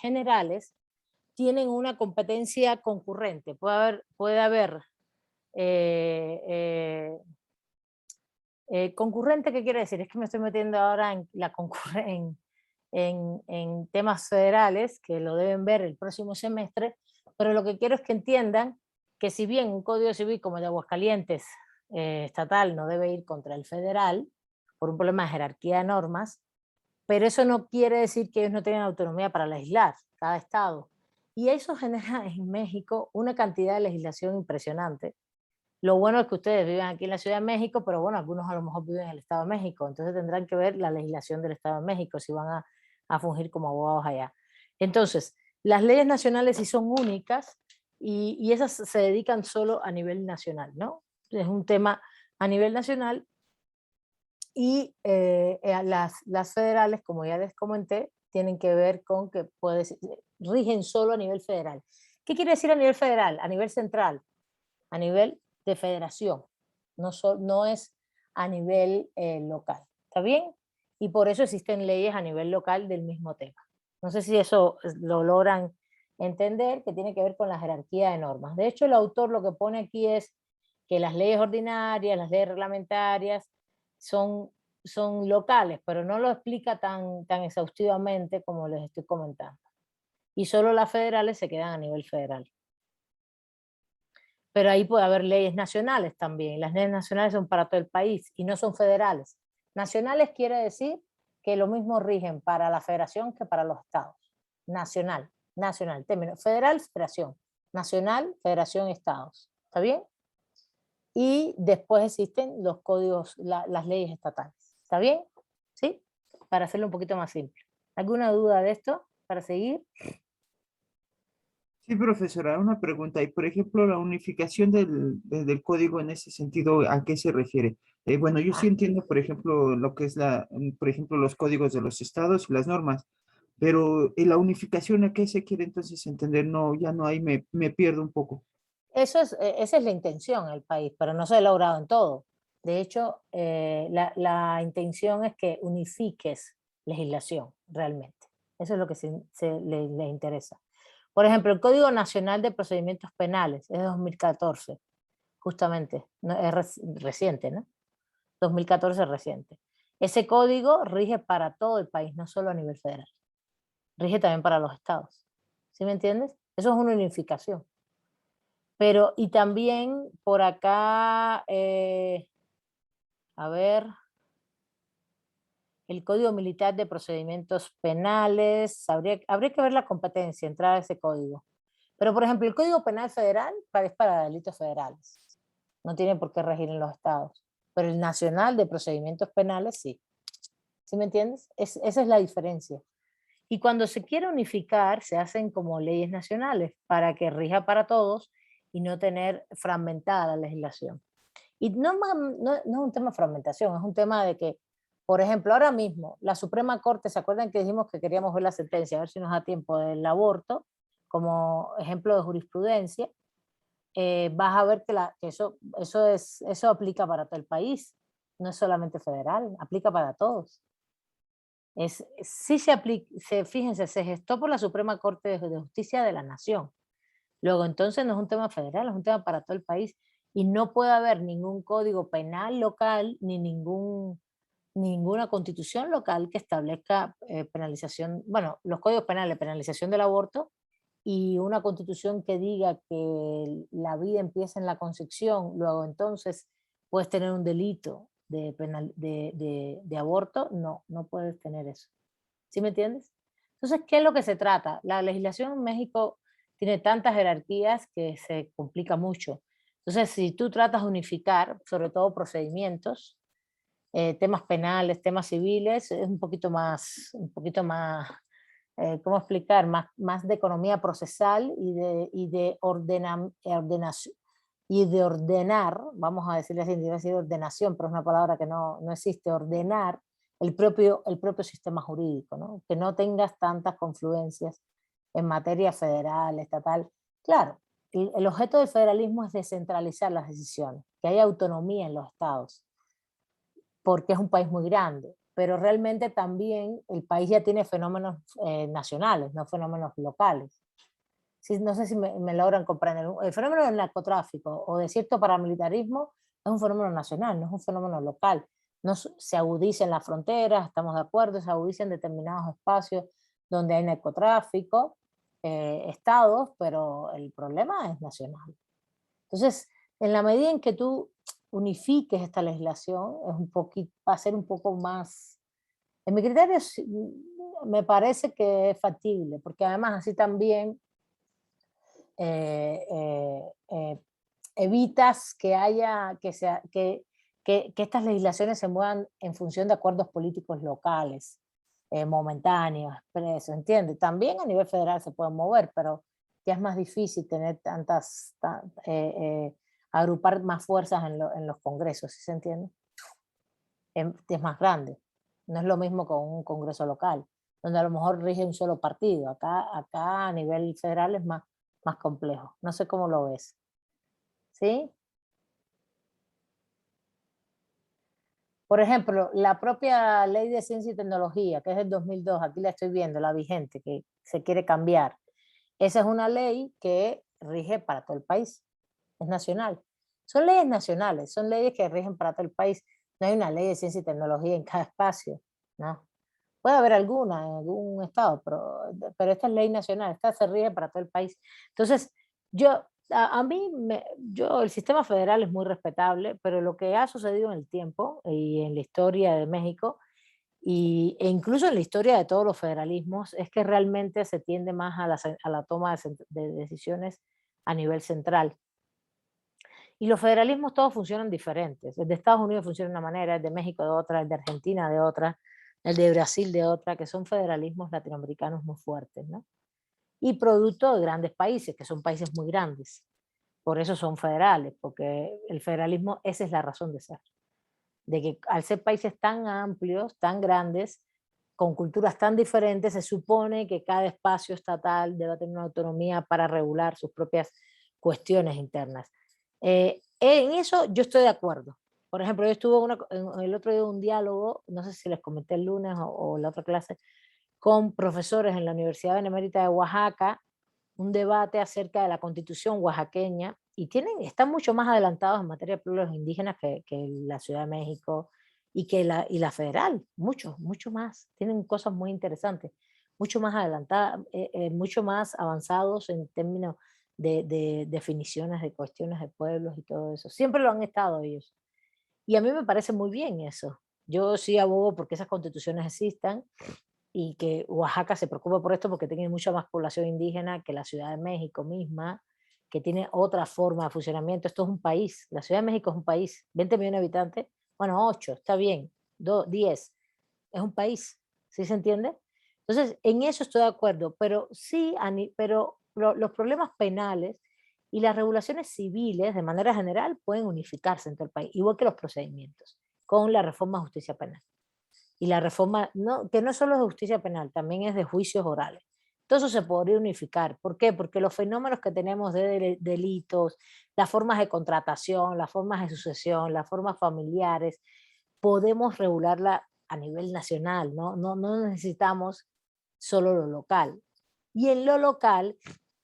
generales tienen una competencia concurrente. Puede haber concurrente, ¿qué quiere decir? Es que me estoy metiendo ahora en temas federales que lo deben ver el próximo semestre, pero lo que quiero es que entiendan que si bien un Código Civil como el de Aguascalientes estatal no debe ir contra el federal por un problema de jerarquía de normas, pero eso no quiere decir que ellos no tengan autonomía para legislar, cada estado. Y eso genera en México una cantidad de legislación impresionante. Lo bueno es que ustedes viven aquí en la Ciudad de México, pero bueno, algunos a lo mejor viven en el Estado de México, entonces tendrán que ver la legislación del Estado de México si van a fungir como abogados allá. Entonces, las leyes nacionales sí son únicas y esas se dedican solo a nivel nacional, ¿no? Es un tema a nivel nacional y las federales, como ya les comenté, tienen que ver con que rigen solo a nivel federal. ¿Qué quiere decir a nivel federal? A nivel central, a nivel de federación, no es a nivel local, ¿está bien? Y por eso existen leyes a nivel local del mismo tema. No sé si eso lo logran entender, que tiene que ver con la jerarquía de normas. De hecho, el autor lo que pone aquí es que las leyes ordinarias, las leyes reglamentarias son locales, pero no lo explica tan exhaustivamente como les estoy comentando. Y solo las federales se quedan a nivel federal. Pero ahí puede haber leyes nacionales también. Las leyes nacionales son para todo el país y no son federales. Nacionales quiere decir que lo mismo rigen para la federación que para los estados. Nacional, término. Federal, federación. Nacional, federación, estados. ¿Está bien? Y después existen los códigos, las leyes estatales. ¿Está bien? ¿Sí? Para hacerlo un poquito más simple. ¿Alguna duda de esto para seguir? Sí, profesora, una pregunta. Y por ejemplo, la unificación del código en ese sentido, ¿a qué se refiere? Bueno, yo sí entiendo, por ejemplo, lo que es por ejemplo, los códigos de los estados y las normas, pero la unificación, ¿a qué se quiere entonces entender? No, ya no hay, me pierdo un poco. Esa es la intención del país, pero no se ha logrado en todo. De hecho, la intención es que unifiques legislación realmente. Eso es lo que le interesa. Por ejemplo, el Código Nacional de Procedimientos Penales es de 2014, justamente, no, es reciente, ¿no? 2014 reciente. Ese código rige para todo el país, no solo a nivel federal. Rige también para los estados. ¿Sí me entiendes? Eso es una unificación. Pero, y también por acá, a ver, el Código Militar de Procedimientos Penales, habría que ver la competencia, entrar a ese código. Pero, por ejemplo, el Código Penal Federal es para delitos federales. No tiene por qué regir en los estados. Pero el Nacional de Procedimientos Penales sí. ¿Sí me entiendes? Esa es la diferencia. Y cuando se quiere unificar, se hacen como leyes nacionales para que rija para todos y no tener fragmentada la legislación. Y no es un tema de fragmentación, es un tema de que, por ejemplo, ahora mismo, la Suprema Corte, ¿se acuerdan que dijimos que queríamos ver la sentencia, a ver si nos da tiempo del aborto, como ejemplo de jurisprudencia? Vas a ver que eso aplica para todo el país, no es solamente federal, aplica para todos. Sí se aplica, fíjense, se gestó por la Suprema Corte de Justicia de la Nación. Luego, entonces no es un tema federal, es un tema para todo el país. Y no puede haber ningún código penal local ni ninguna constitución local que establezca penalización, bueno, los códigos penales, penalización del aborto, y una constitución que diga que la vida empieza en la concepción, luego entonces puedes tener un delito de aborto, no puedes tener eso. ¿Sí me entiendes? Entonces, ¿qué es lo que se trata? La legislación en México tiene tantas jerarquías que se complica mucho. Entonces, si tú tratas de unificar, sobre todo procedimientos, temas penales, temas civiles, es un poquito más, ¿cómo explicar? Más de economía procesal y de ordenación. Y de ordenar, vamos a decirle así, iba a decir ordenación, pero es una palabra que no existe, ordenar el propio sistema jurídico, ¿no? Que no tengas tantas confluencias en materia federal, estatal. Claro, el objeto del federalismo es descentralizar las decisiones, que haya autonomía en los estados, porque es un país muy grande, pero realmente también el país ya tiene fenómenos nacionales, no fenómenos locales. Sí, no sé si me logran comprender. El fenómeno del narcotráfico o de cierto paramilitarismo es un fenómeno nacional, no es un fenómeno local. No se agudiza en las fronteras, estamos de acuerdo, se agudiza en determinados espacios donde hay narcotráfico, estados, pero el problema es nacional. Entonces, en la medida en que tú unifiques esta legislación, va a ser un poco más, en mi criterio me parece que es factible, porque además así también evitas que estas legislaciones se muevan en función de acuerdos políticos locales, momentáneos, expresos, ¿entiendes? También a nivel federal se pueden mover, pero ya es más difícil tener agrupar más fuerzas en los congresos, ¿sí se entiende? Es más grande. No es lo mismo con un congreso local, donde a lo mejor rige un solo partido. Acá a nivel federal es más complejo. No sé cómo lo ves. ¿Sí? Por ejemplo, la propia Ley de Ciencia y Tecnología, que es del 2002, aquí la estoy viendo, la vigente, que se quiere cambiar. Esa es una ley que rige para todo el país. Es nacional. Son leyes nacionales, son leyes que rigen para todo el país. No hay una ley de ciencia y tecnología en cada espacio, ¿no? Puede haber alguna en algún estado, pero esta es ley nacional, esta se rige para todo el país. Entonces, el sistema federal es muy respetable, pero lo que ha sucedido en el tiempo y en la historia de México, e incluso en la historia de todos los federalismos, es que realmente se tiende más a la toma de decisiones a nivel central. Y los federalismos todos funcionan diferentes. El de Estados Unidos funciona de una manera, el de México de otra, el de Argentina de otra, el de Brasil de otra, que son federalismos latinoamericanos muy fuertes, ¿no? y producto de grandes países, que son países muy grandes. Por eso son federales, porque el federalismo, esa es la razón de ser. De que al ser países tan amplios, tan grandes, con culturas tan diferentes, se supone que cada espacio estatal debe tener una autonomía para regular sus propias cuestiones internas. En eso yo estoy de acuerdo. Por ejemplo, yo estuve el otro día un diálogo, no sé si les comenté el lunes o la otra clase, con profesores en la Universidad Benemérita de Oaxaca, un debate acerca de la constitución oaxaqueña, y están mucho más adelantados en materia de pueblos indígenas que la Ciudad de México y la federal, mucho más. Tienen cosas muy interesantes, mucho más adelantadas, mucho más avanzados en términos de definiciones de cuestiones de pueblos y todo eso. Siempre lo han estado ellos. Y a mí me parece muy bien eso. Yo sí abogo porque esas constituciones existan y que Oaxaca se preocupa por esto porque tiene mucha más población indígena que la Ciudad de México misma, que tiene otra forma de funcionamiento. Esto es un país, la Ciudad de México es un país, 20 millones de habitantes, bueno, 8, está bien, 10, es un país, ¿sí se entiende? Entonces, en eso estoy de acuerdo, pero sí, pero los problemas penales y las regulaciones civiles, de manera general, pueden unificarse en todo el país, igual que los procedimientos, con la reforma de justicia penal. Y la reforma, que no solo es de justicia penal, también es de juicios orales. Todo eso se podría unificar. ¿Por qué? Porque los fenómenos que tenemos de delitos, las formas de contratación, las formas de sucesión, las formas familiares, podemos regularla a nivel nacional, no necesitamos solo lo local. Y en lo local,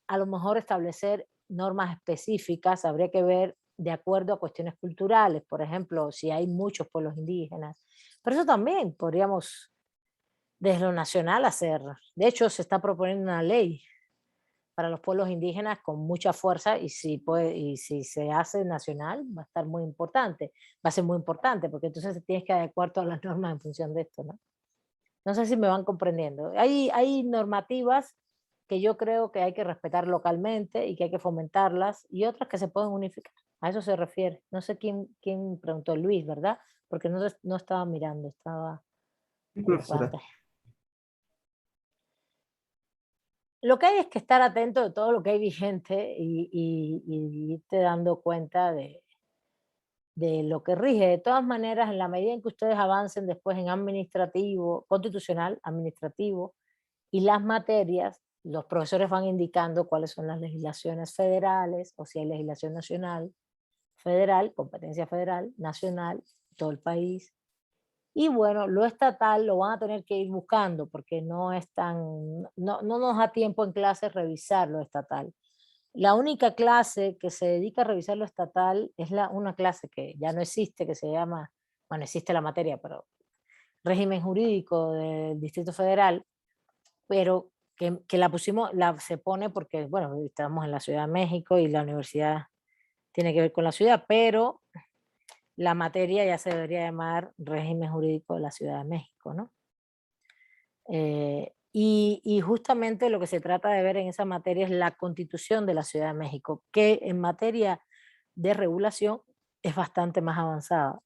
a lo mejor establecer normas específicas, habría que ver de acuerdo a cuestiones culturales, por ejemplo, si hay muchos pueblos indígenas, pero eso también podríamos desde lo nacional hacer. De hecho, se está proponiendo una ley para los pueblos indígenas con mucha fuerza y si se hace nacional va a estar muy importante, va a ser muy importante porque entonces tienes que adecuar todas las normas en función de esto, ¿no? No sé si me van comprendiendo. Hay normativas que yo creo que hay que respetar localmente y que hay que fomentarlas y otras que se pueden unificar. A eso se refiere. No sé quién preguntó, Luis, ¿verdad? Porque no estaba mirando, estaba Sí, en la profesora. pantalla. Lo que hay es que estar atento de todo lo que hay vigente y irte dando cuenta de lo que rige. De todas maneras, en la medida en que ustedes avancen después en administrativo, constitucional, administrativo, y las materias, los profesores van indicando cuáles son las legislaciones federales, o si hay legislación nacional, federal, competencia federal, nacional, todo el país. Y bueno, lo estatal lo van a tener que ir buscando porque no nos da tiempo en clase revisar lo estatal. La única clase que se dedica a revisar lo estatal es una clase que ya no existe, que se llama, bueno, existe la materia, pero régimen jurídico del Distrito Federal, pero que se pone porque, bueno, estamos en la Ciudad de México y la universidad tiene que ver con la ciudad, pero la materia ya se debería llamar régimen jurídico de la Ciudad de México, ¿no? Y justamente lo que se trata de ver en esa materia es la Constitución de la Ciudad de México, que en materia de regulación es bastante más avanzada,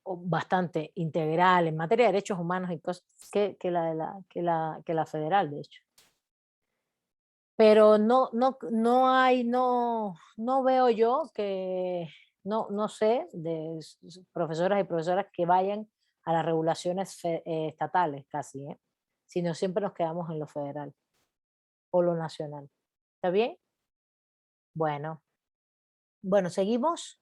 o bastante integral en materia de derechos humanos y cosas que la federal, de hecho. Pero no veo yo que, no sé de profesoras y profesoras que vayan a las regulaciones estatales casi, sino siempre nos quedamos en lo federal o lo nacional. ¿Está bien? Bueno, seguimos.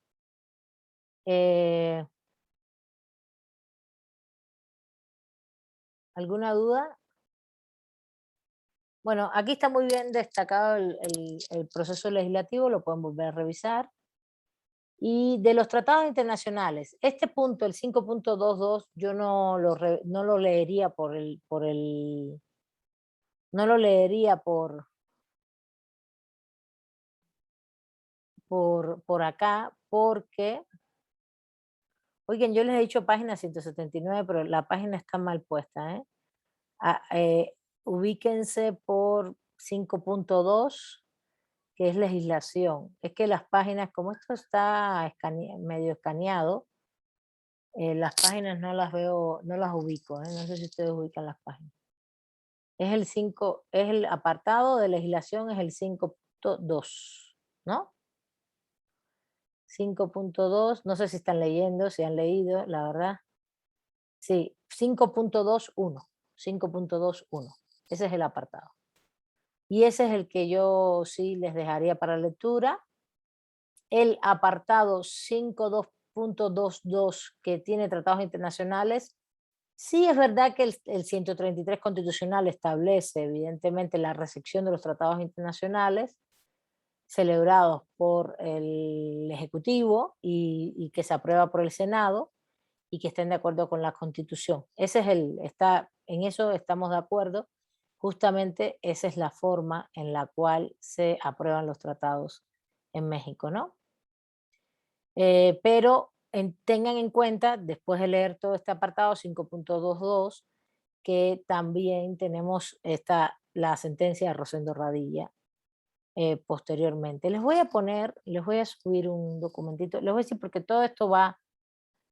¿Alguna duda? Bueno, aquí está muy bien destacado el proceso legislativo, lo pueden volver a revisar. Y de los tratados internacionales, este punto, el 5.22, yo no lo leería no lo leería por acá, porque, oigan, yo les he dicho página 179, pero la página está mal puesta, ¿eh? Ubíquense por 5.2, que es legislación. Es que las páginas, como esto está medio escaneado, las páginas no las veo, no las ubico, no sé si ustedes ubican las páginas. Es el 5, es el apartado de legislación, es el 5.2, ¿no? 5.2, no sé si están leyendo, si han leído, la verdad. Sí, 5.21, 5.21, ese es el apartado. Y ese es el que yo sí les dejaría para lectura. El apartado 5.2.22 que tiene tratados internacionales, sí es verdad que el 133 constitucional establece evidentemente la recepción de los tratados internacionales celebrados por el Ejecutivo y que se aprueba por el Senado y que estén de acuerdo con la Constitución. Ese es en eso estamos de acuerdo. Justamente esa es la forma en la cual se aprueban los tratados en México, ¿no? Pero tengan en cuenta, después de leer todo este apartado 5.22, que también tenemos la sentencia de Rosendo Radilla posteriormente. Les voy a subir un documentito, les voy a decir porque todo esto va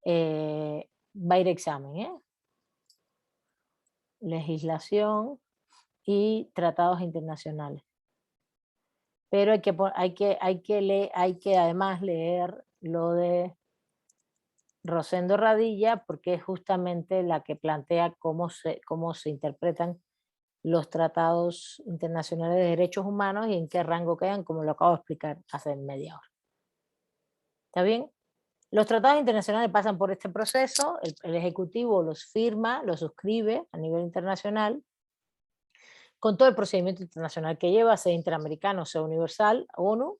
a ir a examen, legislación y tratados internacionales. Pero hay que además leer lo de Rosendo Radilla porque es justamente la que plantea cómo se interpretan los tratados internacionales de derechos humanos y en qué rango quedan, como lo acabo de explicar hace media hora. ¿Está bien? Los tratados internacionales pasan por este proceso, el Ejecutivo los firma, los suscribe a nivel internacional, con todo el procedimiento internacional que lleva, sea interamericano, sea universal, ONU,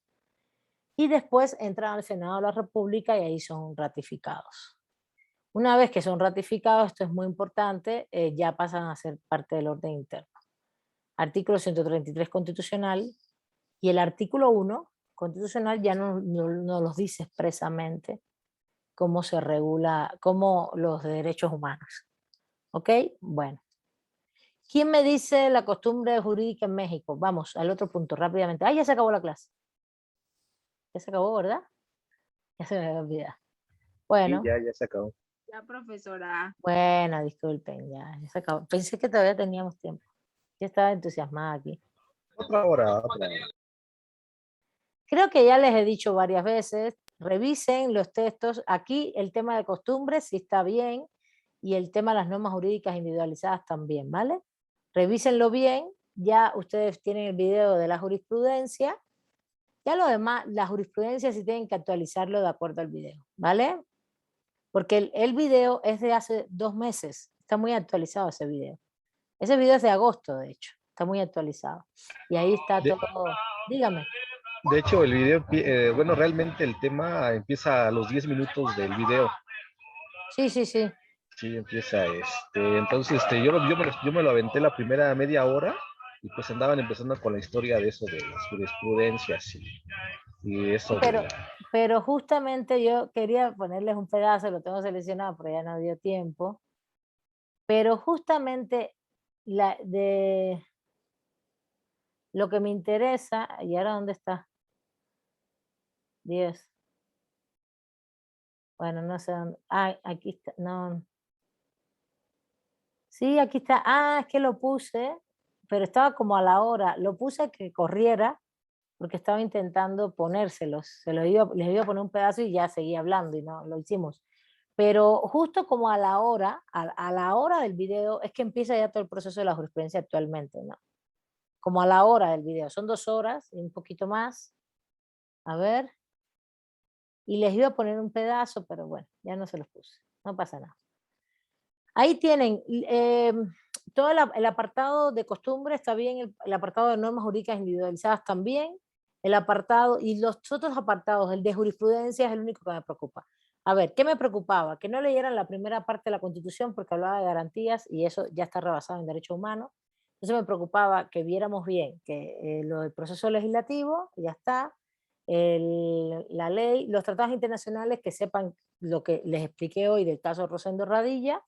y después entran al Senado de la República y ahí son ratificados. Una vez que son ratificados, esto es muy importante, ya pasan a ser parte del orden interno. Artículo 133 constitucional y el artículo 1 constitucional ya no los dice expresamente cómo se regula, cómo los derechos humanos. ¿Ok? Bueno. ¿Quién me dice la costumbre jurídica en México? Vamos al otro punto rápidamente. Ya se acabó la clase. Ya se acabó, ¿verdad? Ya se me había olvidado. Bueno. Sí, ya se acabó. Ya, profesora. Bueno, disculpen, ya se acabó. Pensé que todavía teníamos tiempo. Yo estaba entusiasmada aquí. Otra hora. Creo que ya les he dicho varias veces, revisen los textos. Aquí el tema de costumbres sí está bien y el tema de las normas jurídicas individualizadas también, ¿vale? Revísenlo bien, ya ustedes tienen el video de la jurisprudencia. Ya lo demás, la jurisprudencia sí tienen que actualizarlo de acuerdo al video, ¿vale? Porque el video es de hace 2 meses, está muy actualizado ese video. Ese video es de agosto, de hecho, está muy actualizado. Y ahí está todo, dígame. De hecho, el video, bueno, realmente el tema empieza a los 10 minutos del video. Sí. Sí, empieza, entonces, yo me lo aventé la primera media hora y pues andaban empezando con la historia de eso, de las jurisprudencias y eso. Pero justamente yo quería ponerles un pedazo, lo tengo seleccionado, pero ya no dio tiempo. Pero justamente de lo que me interesa, ¿y ahora dónde está? 10. Bueno, no sé dónde. Aquí está, no. Sí, aquí está. Es que lo puse, pero estaba como a la hora. Lo puse que corriera, porque estaba intentando ponérselos. Les iba a poner un pedazo y ya seguía hablando y no lo hicimos. Pero justo como a la hora del video, es que empieza ya todo el proceso de la jurisprudencia actualmente, ¿no? Como a la hora del video. Son 2 horas y un poquito más. A ver. Y les iba a poner un pedazo, pero bueno, ya no se los puse. No pasa nada. Ahí tienen todo el apartado de costumbre, está bien, el apartado de normas jurídicas individualizadas también, el apartado y los otros apartados, el de jurisprudencia es el único que me preocupa. A ver, ¿qué me preocupaba? Que no leyeran la primera parte de la Constitución porque hablaba de garantías y eso ya está rebasado en derechos humanos. Entonces me preocupaba que viéramos bien que lo del proceso legislativo, ya está, la ley, los tratados internacionales, que sepan lo que les expliqué hoy del caso Rosendo Radilla,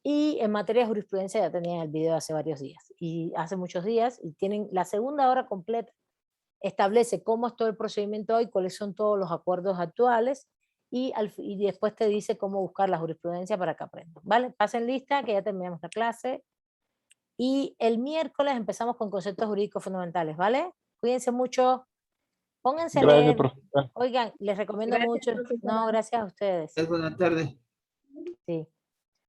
y en materia de jurisprudencia ya tenían el video hace varios días, y hace muchos días, y tienen la segunda hora completa, establece cómo es todo el procedimiento hoy, cuáles son todos los acuerdos actuales, y después te dice cómo buscar la jurisprudencia para que aprendan, ¿vale? Pasen lista, que ya terminamos la clase. Y el miércoles empezamos con conceptos jurídicos fundamentales, ¿vale? Cuídense mucho. Pónganse a Gracias, leer. profesor. Oigan, les recomiendo Gracias, mucho. profesora. No, gracias a ustedes. Buenas tardes. Sí.